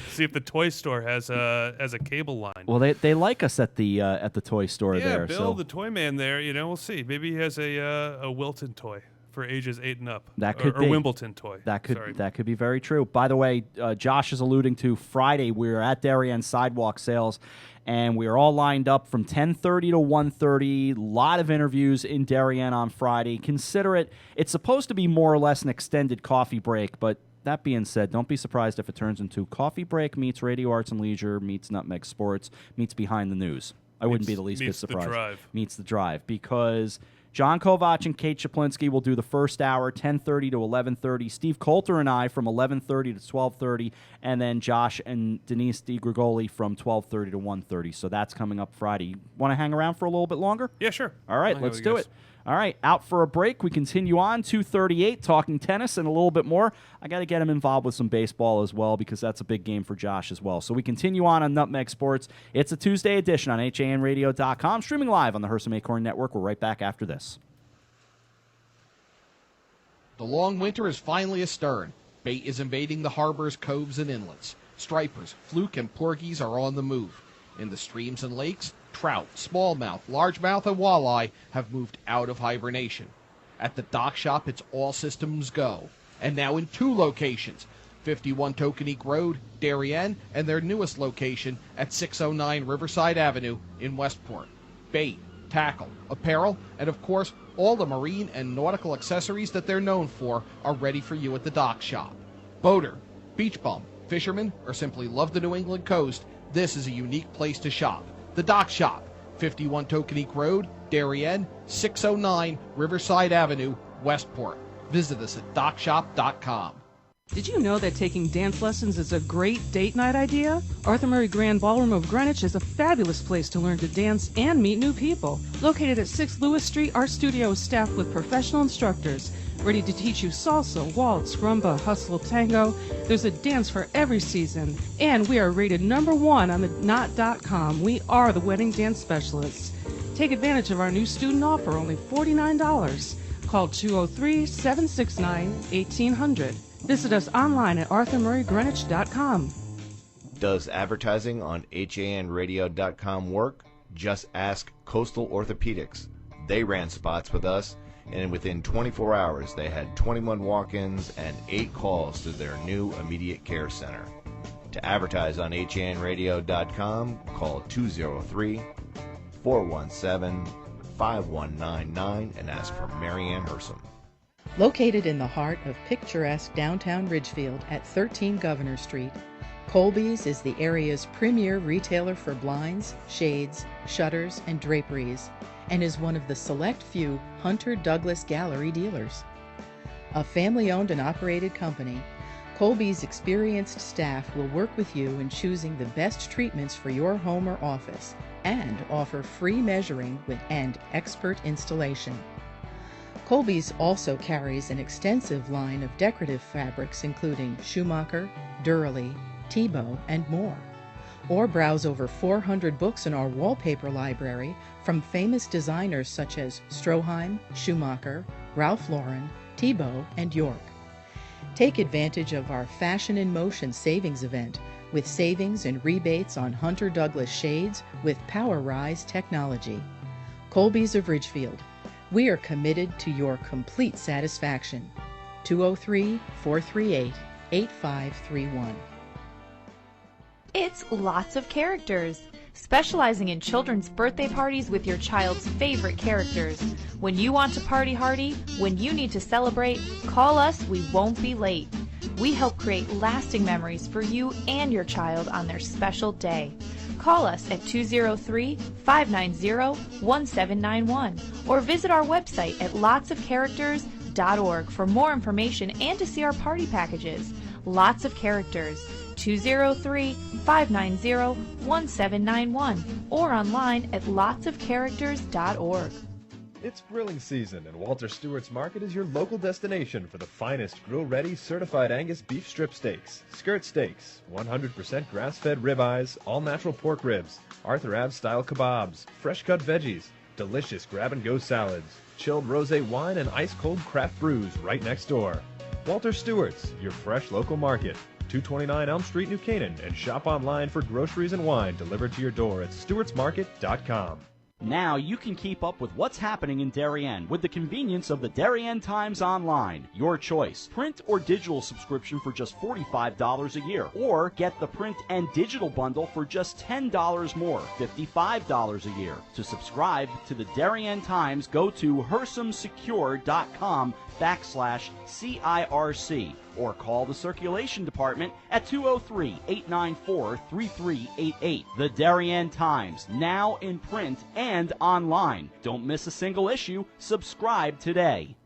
see if the toy store has a cable line. Well, they like us at the toy store there. Yeah, Bill, the toy man there, we'll see. Maybe he has a Wilton toy for ages 8 and up. That could or be. Wimbledon toy. That could be very true. By the way, Josh is alluding to Friday. We're at Darien Sidewalk Sales, and we are all lined up from 10:30 to 1:30. A lot of interviews in Darien on Friday. Consider it. It's supposed to be more or less an extended coffee break, but that being said, don't be surprised if it turns into coffee break meets Radio Arts and Leisure meets Nutmeg Sports meets Behind the News. I wouldn't be the least bit surprised. Meets the drive, because John Kovac and Kate Chaplinsky will do the first hour, 10:30 to 11:30. Steve Coulter and I from 11:30 to 12:30, and then Josh and Denise DiGrigoli from 12:30 to 1:30. So that's coming up Friday. Want to hang around for a little bit longer? Yeah, sure. All right, let's do it. All right, out for a break. We continue on, 2:38, talking tennis and a little bit more. I got to get him involved with some baseball as well, because that's a big game for Josh as well. So we continue on Nutmeg Sports. It's a Tuesday edition on HANradio.com, streaming live on the Hersam Acorn Network. We're right back after this. The long winter is finally astern. Bait is invading the harbors, coves, and inlets. Stripers, fluke, and porgies are on the move. In the streams and lakes, trout, smallmouth, largemouth, and walleye have moved out of hibernation. At the dock shop, it's all systems go. And now in 2 locations, 51 Tokenique Road, Darien, and their newest location at 609 Riverside Avenue in Westport. Bait, tackle, apparel, and of course, all the marine and nautical accessories that they're known for are ready for you at the dock shop. Boater, beach bum, fisherman, or simply love the New England coast, this is a unique place to shop. The Dock Shop, 51 Tokenique Road, Darien, 609 Riverside Avenue, Westport. Visit us at dockshop.com. Did you know that taking dance lessons is a great date night idea? Arthur Murray Grand Ballroom of Greenwich is a fabulous place to learn to dance and meet new people. Located at 6 Lewis Street, our studio is staffed with professional instructors ready to teach you salsa, waltz, rumba, hustle, tango. There's a dance for every season. And we are rated #1 on the Knot.com. We are the wedding dance specialists. Take advantage of our new student offer, only $49. Call 203-769-1800. Visit us online at arthurmurraygreenwich.com. Does advertising on HANradio.com work? Just ask Coastal Orthopedics. They ran spots with us, and within 24 hours they had 21 walk-ins and 8 calls to their new immediate care center. To advertise on HANradio.com, call 203-417-5199 and ask for Marianne Hersam. Located in the heart of picturesque downtown Ridgefield at 13 Governor Street, Colby's is the area's premier retailer for blinds, shades, shutters, and draperies, and is one of the select few Hunter Douglas Gallery dealers. A family-owned and operated company, Colby's experienced staff will work with you in choosing the best treatments for your home or office and offer free measuring and expert installation. Colby's also carries an extensive line of decorative fabrics including Schumacher, Durley, Tebow, and more. Or browse over 400 books in our wallpaper library from famous designers such as Stroheim, Schumacher, Ralph Lauren, Tebow, and York. Take advantage of our Fashion in Motion savings event with savings and rebates on Hunter Douglas shades with PowerRise technology. Colby's of Ridgefield. We are committed to your complete satisfaction. 203-438-8531. It's lots of characters. Specializing in children's birthday parties with your child's favorite characters. When you want to party hardy, when you need to celebrate, call us, we won't be late. We help create lasting memories for you and your child on their special day. Call us at 203-590-1791 or visit our website at lotsofcharacters.org for more information and to see our party packages. Lots of Characters, 203-590-1791 or online at lotsofcharacters.org. It's grilling season, and Walter Stewart's Market is your local destination for the finest grill-ready certified Angus beef strip steaks, skirt steaks, 100% grass-fed ribeyes, all-natural pork ribs, Arthur Ave-style kebabs, fresh-cut veggies, delicious grab-and-go salads, chilled rosé wine, and ice-cold craft brews right next door. Walter Stewart's, your fresh local market, 229 Elm Street, New Canaan, and shop online for groceries and wine delivered to your door at stewartsmarket.com. Now you can keep up with what's happening in Darien with the convenience of the Darien Times Online. Your choice. Print or digital subscription for just $45 a year. Or get the print and digital bundle for just $10 more, $55 a year. To subscribe to the Darien Times, go to hersamsecure.com/CIRC or call the circulation department at 203-894-3388. The Darien Times, now in print and online. Don't miss a single issue. Subscribe today.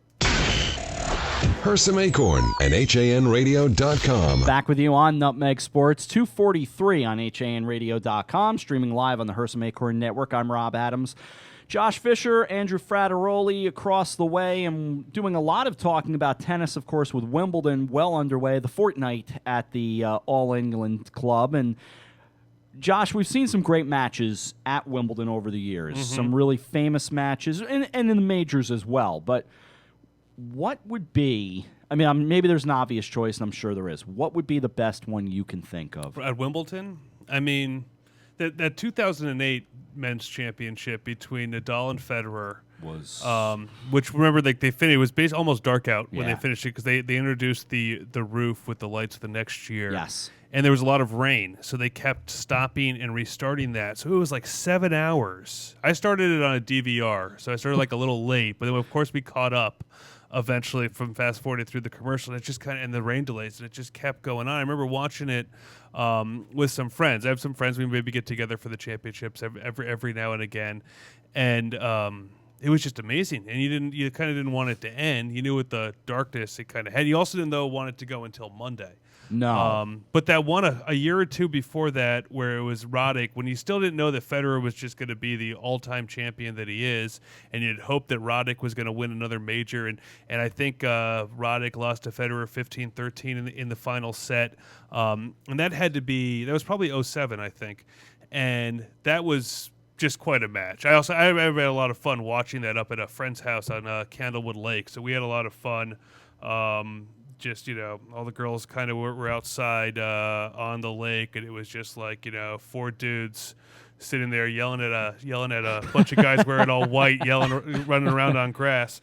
Hersam Acorn and HANradio.com. Back with you on Nutmeg Sports, 243 on HANradio.com, streaming live on the Hersam Acorn Network. I'm Rob Adams. Josh Fisher, Andrew Frateroli across the way, and doing a lot of talking about tennis, of course, with Wimbledon well underway, the fortnight at the All England Club. And Josh, we've seen some great matches at Wimbledon over the years, some really famous matches, and in the majors as well. But what would be, I mean, maybe there's an obvious choice, and I'm sure there is. What would be the best one you can think of? At Wimbledon? I mean, that 2008 men's championship between Nadal and Federer was, which remember they finished. It was almost dark out when they finished it because they introduced the roof with the lights the next year. Yes, and there was a lot of rain, so they kept stopping and restarting that. So it was like 7 hours. I started it on a DVR, so I started like a little late, but then of course we caught up eventually from fast forwarding through the commercial. And it just and the rain delays, and it just kept going on. I remember watching it with some friends. I have some friends we maybe get together for the championships every now and again, and it was just amazing. And you kind of didn't want it to end. You knew with the darkness it kind of had. You also didn't want it to go until Monday. No. But that one a year or two before that, where it was Roddick, when you still didn't know that Federer was just going to be the all-time champion that he is, and you'd hoped that Roddick was going to win another major, and I think Roddick lost to Federer 15-13 in the final set, and that was probably 2007, I think, and that was just quite a match. I had a lot of fun watching that up at a friend's house on Candlewood Lake, so we had a lot of fun. Just, all the girls kind of were outside on the lake, and it was just like, 4 dudes sitting there yelling at a bunch of guys wearing all white, running around on grass.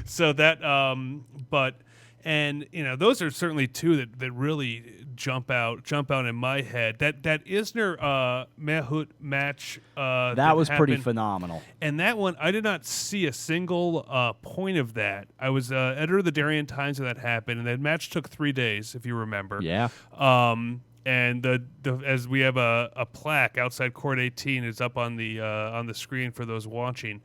so that, but, and those are certainly two that really jump out in my head. That Isner Mahut match that was pretty phenomenal. And that one, I did not see a single point of that. I was editor of the Darien Times when that happened, and that match took 3 days, if you remember. Yeah. And as we have a plaque outside Court 18 is up on the screen for those watching.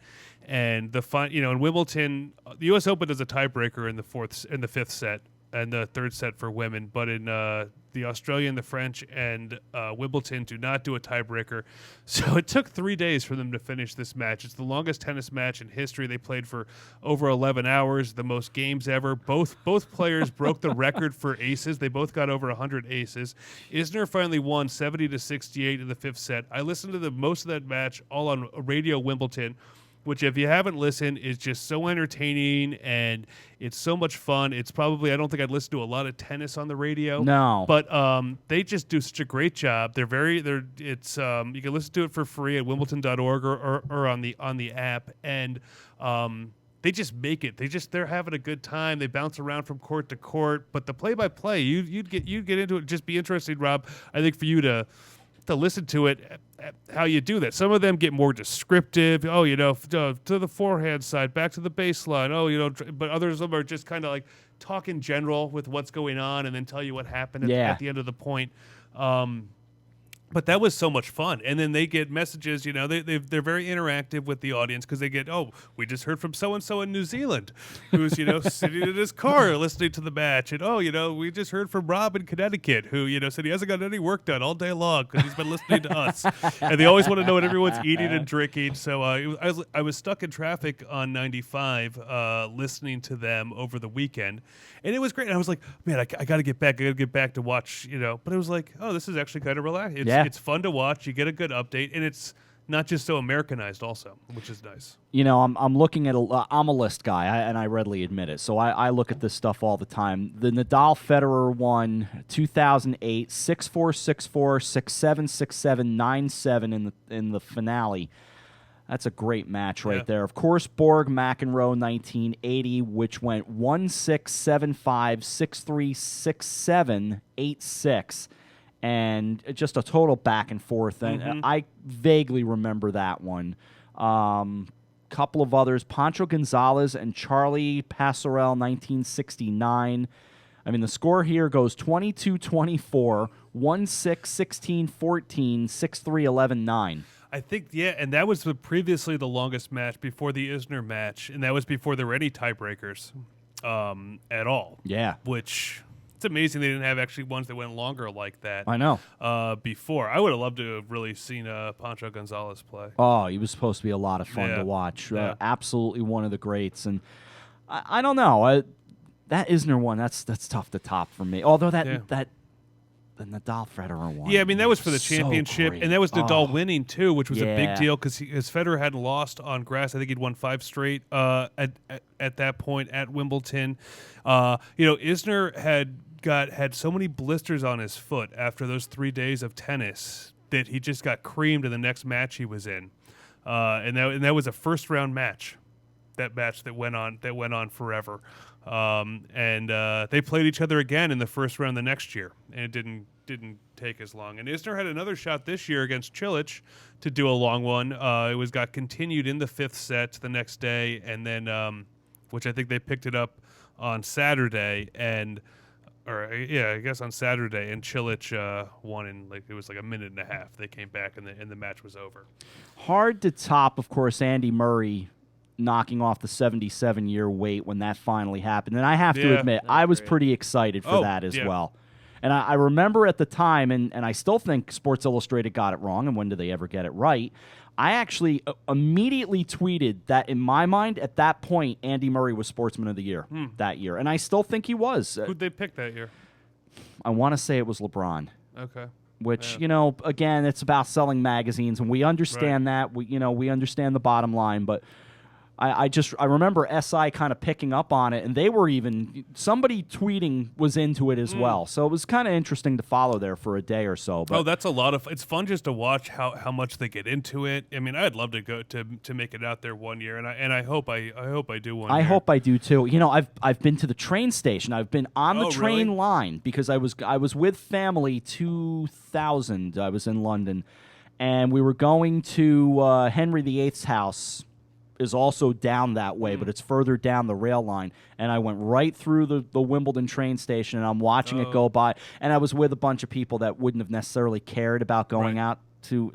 And in Wimbledon, the U.S. Open does a tiebreaker in the fifth set and the third set for women, but in the Australian, the French, and Wimbledon do not do a tiebreaker. So it took 3 days for them to finish this match. It's the longest tennis match in history. They played for over 11 hours, the most games ever. Both players broke the record for aces. They both got over 100 aces. Isner finally won 70-68 in the fifth set. I listened to most of that match all on Radio Wimbledon, which, if you haven't listened, is just so entertaining and it's so much fun. It's probably, I don't think I'd listen to a lot of tennis on the radio. No. But they just do such a great job. You can listen to it for free at wimbledon.org or on the app. And they just make it. They're having a good time. They bounce around from court to court. But the play-by-play, you'd get into it. Just be interesting, Rob, I think, for you to listen to it, how you do that. Some of them get more descriptive. Oh, to the forehand side, back to the baseline. Oh, but others of them are just kind of like talk in general with what's going on and then tell you what happened at the end of the point. But that was so much fun. And then they get messages, you know, they're very interactive with the audience because they get, oh, we just heard from so-and-so in New Zealand who's, you know, sitting in his car listening to the match. And, oh, you know, we just heard from Rob in Connecticut who, you know, said he hasn't got any work done all day long because he's been listening to us. And they always want to know what everyone's eating and drinking. So I was stuck in traffic on 95 listening to them over the weekend. And it was great. And I was like, man, I got to get back. I got to get back to watch, you know. But it was like, oh, this is actually kind of relaxing. It's fun to watch. You get a good update, and it's not just so Americanized also, which is nice. You know, I'm looking at I'm a list guy, and I readily admit it. So I look at this stuff all the time. The Nadal-Federer one, 2008, 6-4, 6-4, 6-7, 6-7, 9-7 in the finale. That's a great match right there. Of course, Borg-McEnroe 1980, which went 1-6, 7-5, 6-3, 6-7, 8-6. And just a total back and forth. And I vaguely remember that one. Couple of others, Pancho Gonzalez and Charlie Pasarell, 1969. I mean, the score here goes 22-24, 1-6, 16-14, 6-3, 11-9. I think, and that was previously the longest match before the Isner match, and that was before there were any tiebreakers at all. Yeah. Which... It's amazing they didn't have actually ones that went longer like that. I know. Before. I would have loved to have really seen Pancho Gonzalez play. Oh, he was supposed to be a lot of fun to watch. Absolutely one of the greats. And I don't know. That Isner one, that's tough to top for me. Although the Nadal-Federer one. Yeah, I mean, that was for the championship. And that was Nadal winning, too, which was a big deal because Federer hadn't lost on grass. I think he'd won 5 straight at that point at Wimbledon. You know, Isner had so many blisters on his foot after those 3 days of tennis that he just got creamed in the next match he was in. And that was a first-round match, that match that went on forever. And they played each other again in the first round the next year, and it didn't take as long. And Isner had another shot this year against Cilic to do a long one. It got continued in the 5th set the next day, and then which I think they picked it up on Saturday, I guess on Saturday, and Cilic won in it was like a minute and a half. They came back and the match was over. Hard to top, of course, Andy Murray knocking off the 77-year wait when that finally happened. And I have to admit, I was pretty excited for that as well. And I remember at the time, and I still think Sports Illustrated got it wrong, and when did they ever get it right? I actually immediately tweeted that in my mind, at that point, Andy Murray was Sportsman of the Year that year. And I still think he was. Who'd they pick that year? I want to say it was LeBron. Okay. Which, you know, again, it's about selling magazines, and we understand that. We understand the bottom line, but I remember SI kind of picking up on it, and they were somebody tweeting was into it as well. So it was kind of interesting to follow there for a day or so. But that's a lot of. It's fun just to watch how much they get into it. I mean, I'd love to go to make it out there one year, and I hope I do one. I hope I do too. You know, I've been to the train station. I've been on the train line because I was with family 2000. I was in London, and we were going to Henry VIII's house. Is also down that way, but it's further down the rail line. And I went right through the Wimbledon train station, and I'm watching it go by. And I was with a bunch of people that wouldn't have necessarily cared about going out to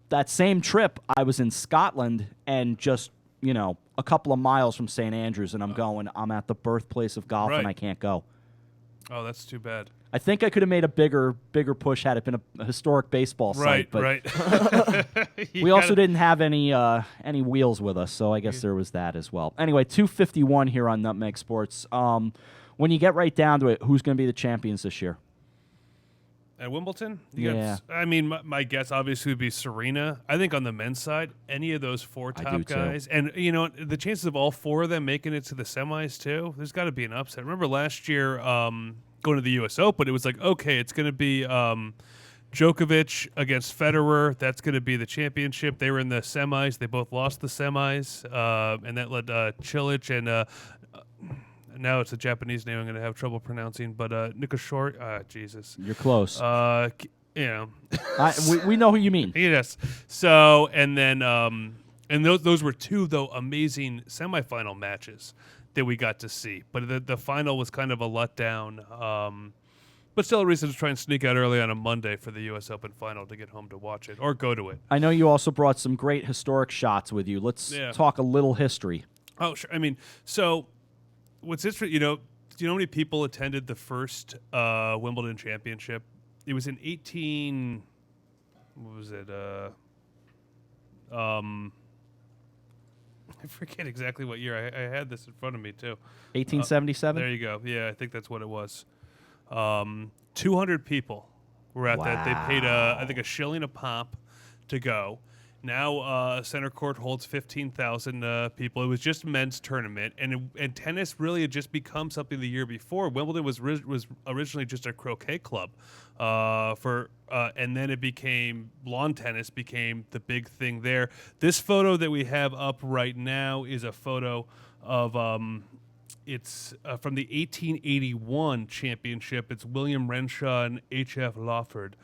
that same trip. I was in Scotland and just, you know, a couple of miles from St. Andrews, and I'm at the birthplace of golf, and I can't go. Oh, that's too bad. I think I could have made a bigger push had it been a historic baseball site. Right. We also didn't have any wheels with us, so I guess there was that as well. Anyway, 251 here on Nutmeg Sports. When you get right down to it, who's going to be the champions this year? At Wimbledon? I mean, my guess obviously would be Serena. I think on the men's side, any of those 4 top guys. And, you know, the chances of all 4 of them making it to the semis, too, there's got to be an upset. Remember last year going to the U.S. Open, it was like, okay, it's going to be Djokovic against Federer. That's going to be the championship. They were in the semis. They both lost the semis. And that led Cilic and now it's a Japanese name I'm going to have trouble pronouncing, but Nikushori. Jesus. You're close. You know. We know who you mean. Yes. So, and then and those were 2, though, amazing semifinal matches that we got to see. But the final was kind of a letdown. But still a reason to try and sneak out early on a Monday for the U.S. Open final to get home to watch it or go to it. I know you also brought some great historic shots with you. Let's talk a little history. Oh, sure. I mean, so what's interesting, do you know how many people attended the first Wimbledon championship? It was in what was it? I forget exactly what year. I had this in front of me, too. 1877? There you go. Yeah, I think that's what it was. 200 people were at that. They paid, I think, $1 a pop to go. Now center court holds 15,000 people. It was just a men's tournament, and tennis really had just become something the year before. Wimbledon was originally just a croquet club, and then it became lawn tennis became the big thing there. This photo that we have up right now is a photo of it's from the 1881 championship. It's William Renshaw and H.F. Lawford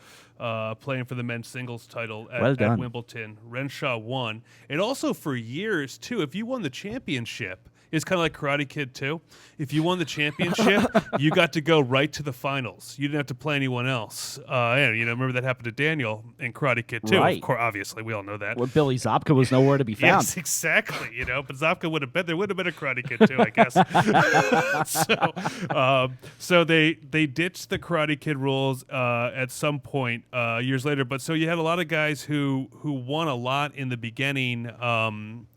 playing for the men's singles title at Wimbledon. Renshaw won. And also for years, too, if you won the championship, it's kind of like Karate Kid 2. If you won the championship, you got to go right to the finals. You didn't have to play anyone else. Remember that happened to Daniel in Karate Kid 2. Right. Of course, obviously, we all know that. Well, Billy Zabka was nowhere to be found. Yes, exactly. But Zabka would have been there. Would have been a Karate Kid 2, I guess. So they ditched the Karate Kid rules at some point years later. But so you had a lot of guys who won a lot in the beginning and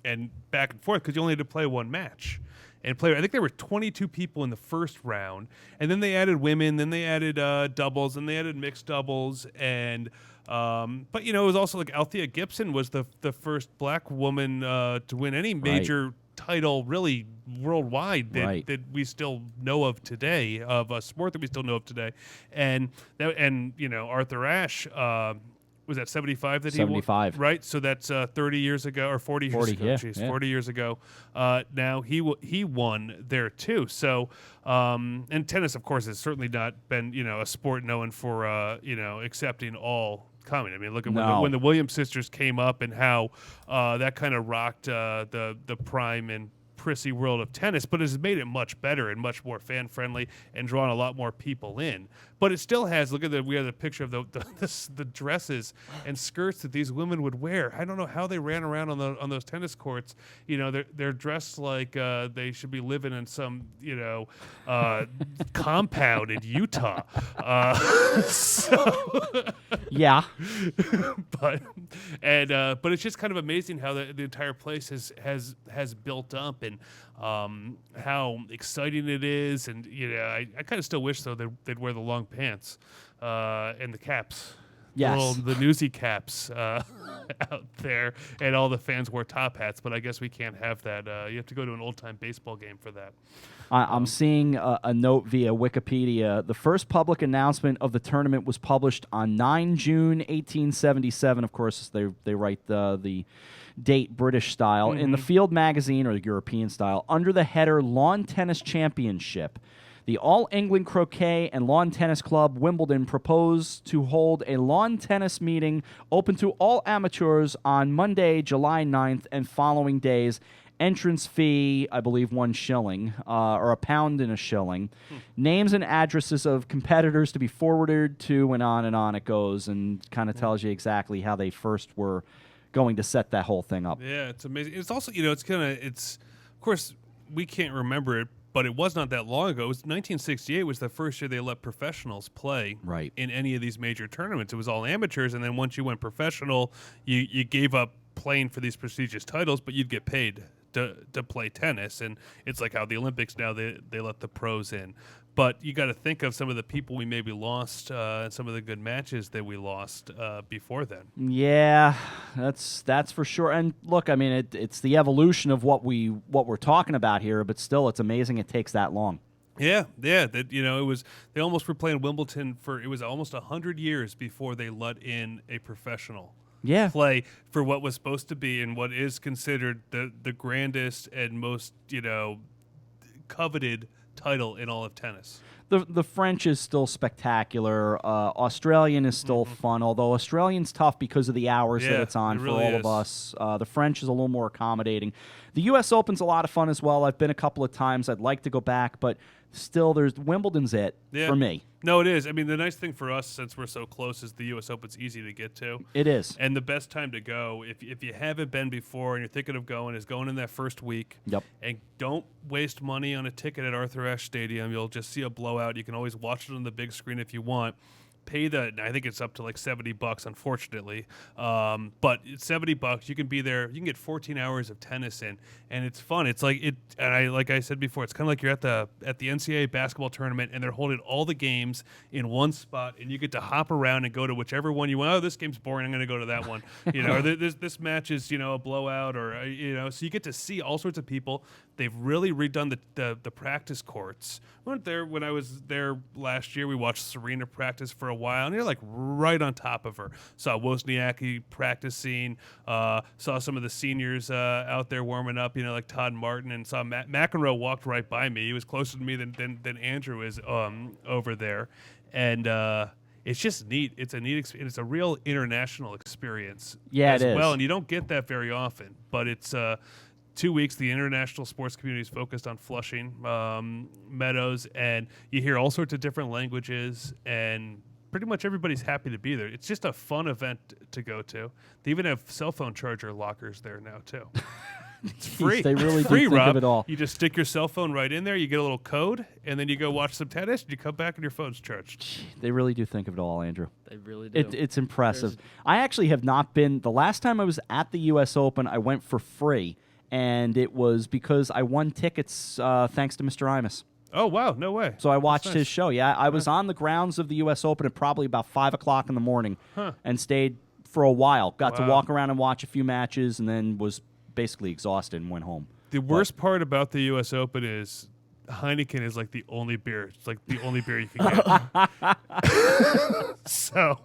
back and forth because you only had to play one match. And I think there were 22 people in the first round, and then they added women, then they added doubles, and they added mixed doubles, and but it was also like Althea Gibson was the first black woman to win any major title really worldwide that we still know of today, of a sport that we still know of today, and Arthur Ashe. Was that 75 that 75. he won? Right? So that's 30 years ago or 40 years ago. Yeah, Jeez, yeah. 40 years ago. Now he won there too. So and tennis, of course, has certainly not been a sport known for accepting all coming. I mean, look at when the Williams sisters came up and how that kind of rocked the prime and prissy world of tennis, but has made it much better and much more fan friendly and drawn a lot more people in. But it still has. Look at we have the picture of the dresses and skirts that these women would wear. I don't know how they ran around on those tennis courts. They're dressed like they should be living in some compound in Utah. Yeah, but it's just kind of amazing how the entire place has built up and how exciting it is. And I kind of still wish though they'd wear the long pants and the caps. Yes. The newsy caps out there, and all the fans wore top hats, but I guess we can't have that. You have to go to an old-time baseball game for that. I'm seeing a note via Wikipedia. The first public announcement of the tournament was published on 9 June 1877. Of course, they write the date British style in the Field magazine, or the European style, under the header Lawn Tennis Championship. The All England Croquet and Lawn Tennis Club, Wimbledon, proposed to hold a lawn tennis meeting open to all amateurs on Monday, July 9th, and following days. Entrance fee, I believe, £1, or £1.50. Names and addresses of competitors to be forwarded to, and on it goes, and kind of tells you exactly how they first were going to set that whole thing up. Yeah, it's amazing. It's also, of course, we can't remember it, but it was not that long ago. It was 1968 was the first year they let professionals play in any of these major tournaments. It was all amateurs, and then once you went professional, you gave up playing for these prestigious titles, but you'd get paid to play tennis. And it's like how the Olympics now, they let the pros in. But you got to think of some of the people we maybe lost, and some of the good matches that we lost before then. Yeah, that's for sure. And look, I mean, it's the evolution of what we're talking about here. But still, it's amazing it takes that long. Yeah. That it was. They almost were playing Wimbledon it was almost 100 years before they let in a professional. Yeah. Play for what was supposed to be and what is considered the grandest and most coveted title in all of tennis. The French is still spectacular. Australian is still fun, although Australian's tough because of the hours that it's on for all of us. The French is a little more accommodating. The U.S. Open's a lot of fun as well. I've been a couple of times. I'd like to go back, but still, there's Wimbledon's it for me. No, it is. I mean, the nice thing for us, since we're so close, is the U.S. Open's easy to get to. It is. And the best time to go, if you haven't been before and you're thinking of going, is going in that first week. Yep. And don't waste money on a ticket at Arthur Ashe Stadium. You'll just see a blowout. You can always watch it on the big screen if you want. Pay I think it's up to like $70, unfortunately. But it's $70. You can be there. You can get 14 hours of tennis in, and it's fun. It's like it. And like I said before, it's kind of like you're at the NCAA basketball tournament, and they're holding all the games in one spot, and you get to hop around and go to whichever one you want. Oh, this game's boring. I'm going to go to that one. Or this match is a blowout, or so you get to see all sorts of people. They've really redone the practice courts. We went there when I was there last year. We watched Serena practice for a while, and you're like right on top of her. Saw Wozniacki practicing. Saw some of the seniors out there warming up. Like Todd Martin, and saw McEnroe walked right by me. He was closer to me than Andrew is over there, and it's just neat. It's a neat experience. It's a real international experience. Yeah, as it is. well, and you don't get that very often. But it's 2 weeks, the international sports community is focused on Flushing Meadows, and you hear all sorts of different languages, and pretty much everybody's happy to be there. It's just a fun event to go to. They even have cell phone charger lockers there now, too. It's free. They really free, do think Rob. of it all. You just stick your cell phone right in there, you get a little code, and then you go watch some tennis, and you come back and your phone's charged. They really do think of it all, Andrew. They really do. It's impressive. I actually have not been. The last time I was at the U.S. Open, I went for free. And it was because I won tickets thanks to Mr. Imus. Oh, wow. No way. So I watched his show. Yeah, I was on the grounds of the U.S. Open at probably about 5 o'clock in the morning and stayed for a while. Got to walk around and watch a few matches, and then was basically exhausted and went home. The worst part about the U.S. Open is Heineken is like the only beer. It's like the only beer you can get. So...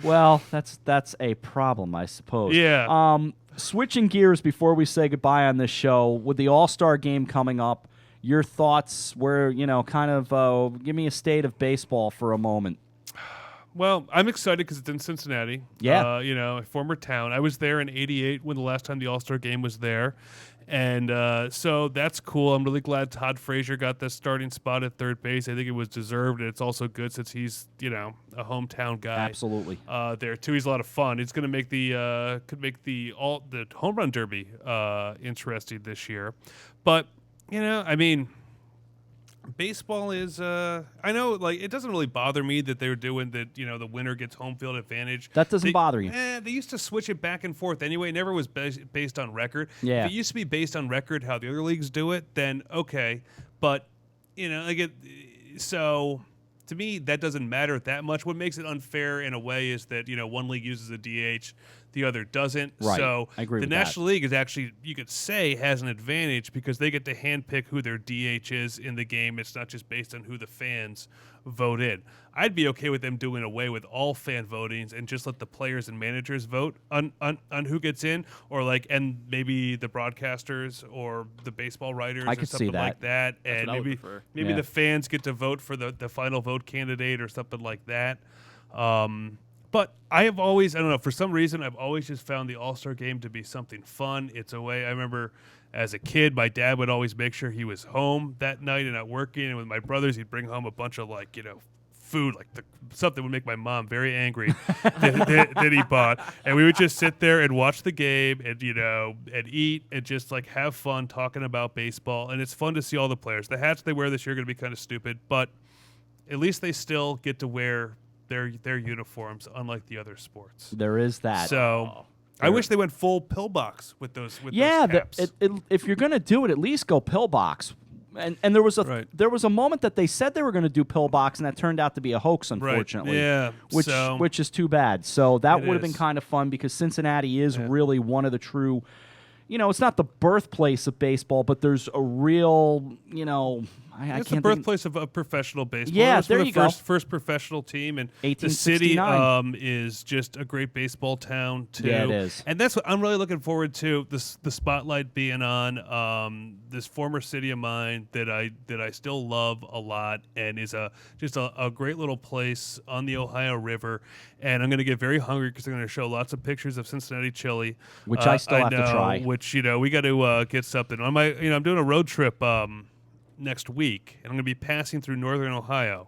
Well, that's a problem, I suppose. Yeah. Switching gears before we say goodbye on this show, with the All-Star game coming up, your thoughts were, kind of give me a state of baseball for a moment. Well, I'm excited because it's in Cincinnati. Yeah. A former town. I was there in '88 when the last time the All-Star game was there. And so that's cool. I'm really glad Todd Frazier got the starting spot at third base. I think it was deserved, and it's also good since he's, a hometown guy. Absolutely. There too. He's a lot of fun. It's going to make the home run derby interesting this year. But baseball is I know, like, it doesn't really bother me that they're doing that, the winner gets home field advantage. That doesn't bother you. They used to switch it back and forth anyway. It never was based on record. Yeah. If it used to be based on record how the other leagues do it, then okay. But so to me that doesn't matter that much. What makes it unfair in a way is that one league uses a DH, the other doesn't. Right. So I agree the with National League is actually, you could say, has an advantage because they get to handpick who their DH is in the game. It's not just based on who the fans vote in. I'd be okay with them doing away with all fan votings and just let the players and managers vote on who gets in, and maybe the broadcasters or the baseball writers I or could something see that. like that. That's And what I would maybe prefer. the fans get to vote for the final vote candidate or something like that. But I have always, I don't know, for some reason, I've always just found the All-Star game to be something fun. It's a way, I remember as a kid, my dad would always make sure he was home that night and not working. And with my brothers, he'd bring home a bunch of, food, something would make my mom very angry that he bought. And we would just sit there and watch the game and, and eat and just, have fun talking about baseball. And it's fun to see all the players. The hats they wear this year are going to be kind of stupid, but at least they still get to wear their uniforms, unlike the other sports. There is that. So I wish they went full pillbox with those. Those caps. If you're going to do it, at least go pillbox. And there was a moment that they said they were going to do pillbox, and that turned out to be a hoax, unfortunately. Right. Yeah. Which is too bad. So that would have been kind of fun because Cincinnati is really one of the true. It's not the birthplace of baseball, but there's a real, it's the birthplace of professional baseball. Yeah, it was there you go. First professional team, and the 1869. city is just a great baseball town too. Yeah, it is. And that's what I'm really looking forward to. The spotlight being on this former city of mine that I still love a lot, and is just a great little place on the Ohio River. And I'm going to get very hungry because I'm going to show lots of pictures of Cincinnati chili, which I still have to try. Which we got to get something. I'm doing a road trip. next week, and I'm going to be passing through northern Ohio.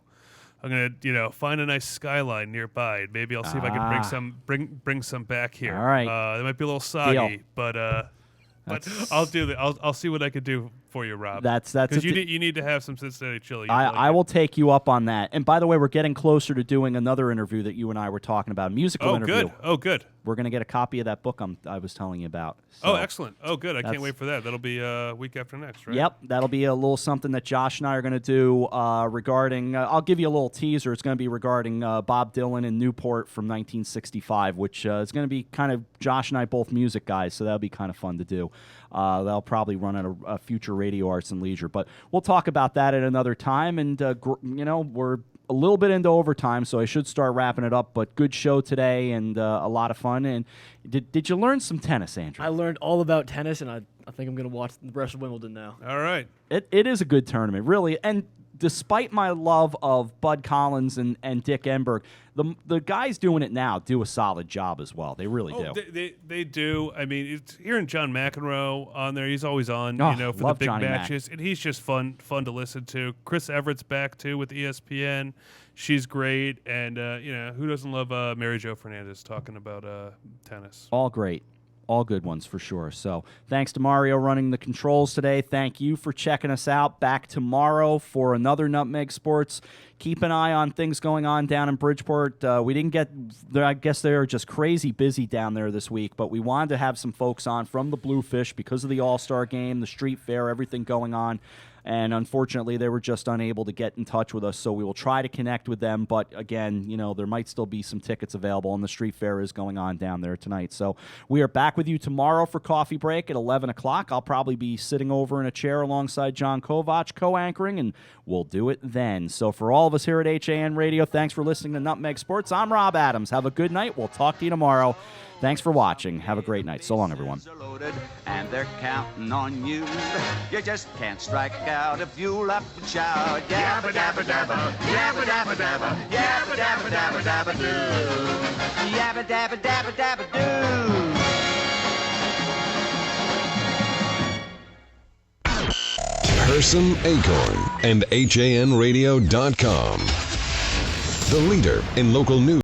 I'm going to, find a nice skyline nearby. Maybe I'll see if I can bring some back here. All right. They might be a little soggy, but I'll do that. I'll see what I could do for you, Rob. That's because you need to have some Cincinnati chili. I will take you up on that. And by the way, we're getting closer to doing another interview that you and I were talking about, a musical interview. Oh, good. We're going to get a copy of that book I was telling you about. So excellent. Oh, good. I can't wait for that. That'll be week after next, right? Yep. That'll be a little something that Josh and I are going to do regarding, I'll give you a little teaser. It's going to be regarding Bob Dylan in Newport from 1965, which is going to be kind of, Josh and I both music guys, so that'll be kind of fun to do. That'll probably run at a future Radio Arts and Leisure. But we'll talk about that at another time. And, we're a little bit into overtime, so I should start wrapping it up. But good show today and a lot of fun. And did you learn some tennis, Andrew? I learned all about tennis, and I think I'm going to watch the rest of Wimbledon now. All right. It is a good tournament, really. And despite my love of Bud Collins and Dick Enberg, the guys doing it now do a solid job as well. They really do. They do. I mean, it's hearing John McEnroe on there. He's always on, for the big Johnny matches, and he's just fun to listen to. Chris Everett's back too with ESPN. She's great, and who doesn't love Mary Jo Fernandez talking about tennis? All great. All good ones for sure. So thanks to Mario running the controls today. Thank you for checking us out. Back tomorrow for another Nutmeg Sports. Keep an eye on things going on down in Bridgeport. We didn't get there. I guess they're just crazy busy down there this week, but we wanted to have some folks on from the Bluefish because of the All-Star game, the street fair, everything going on. And unfortunately, they were just unable to get in touch with us, so we will try to connect with them. But again, there might still be some tickets available, and the street fair is going on down there tonight. So we are back with you tomorrow for Coffee Break at 11 o'clock. I'll probably be sitting over in a chair alongside John Kovach, co-anchoring, and we'll do it then. So for all of us here at HAN Radio, thanks for listening to Nutmeg Sports. I'm Rob Adams. Have a good night. We'll talk to you tomorrow. Thanks for watching. Have a great night. So long, everyone. And they're counting on you. You just can't strike out if you up and shout. Yabba dabba dabba, yabba dabba dabba, yabba dabba dabba dabba doo. Yabba dabba dabba dabba doo. Hersam, Acorn, and HANradio.com. The leader in local news.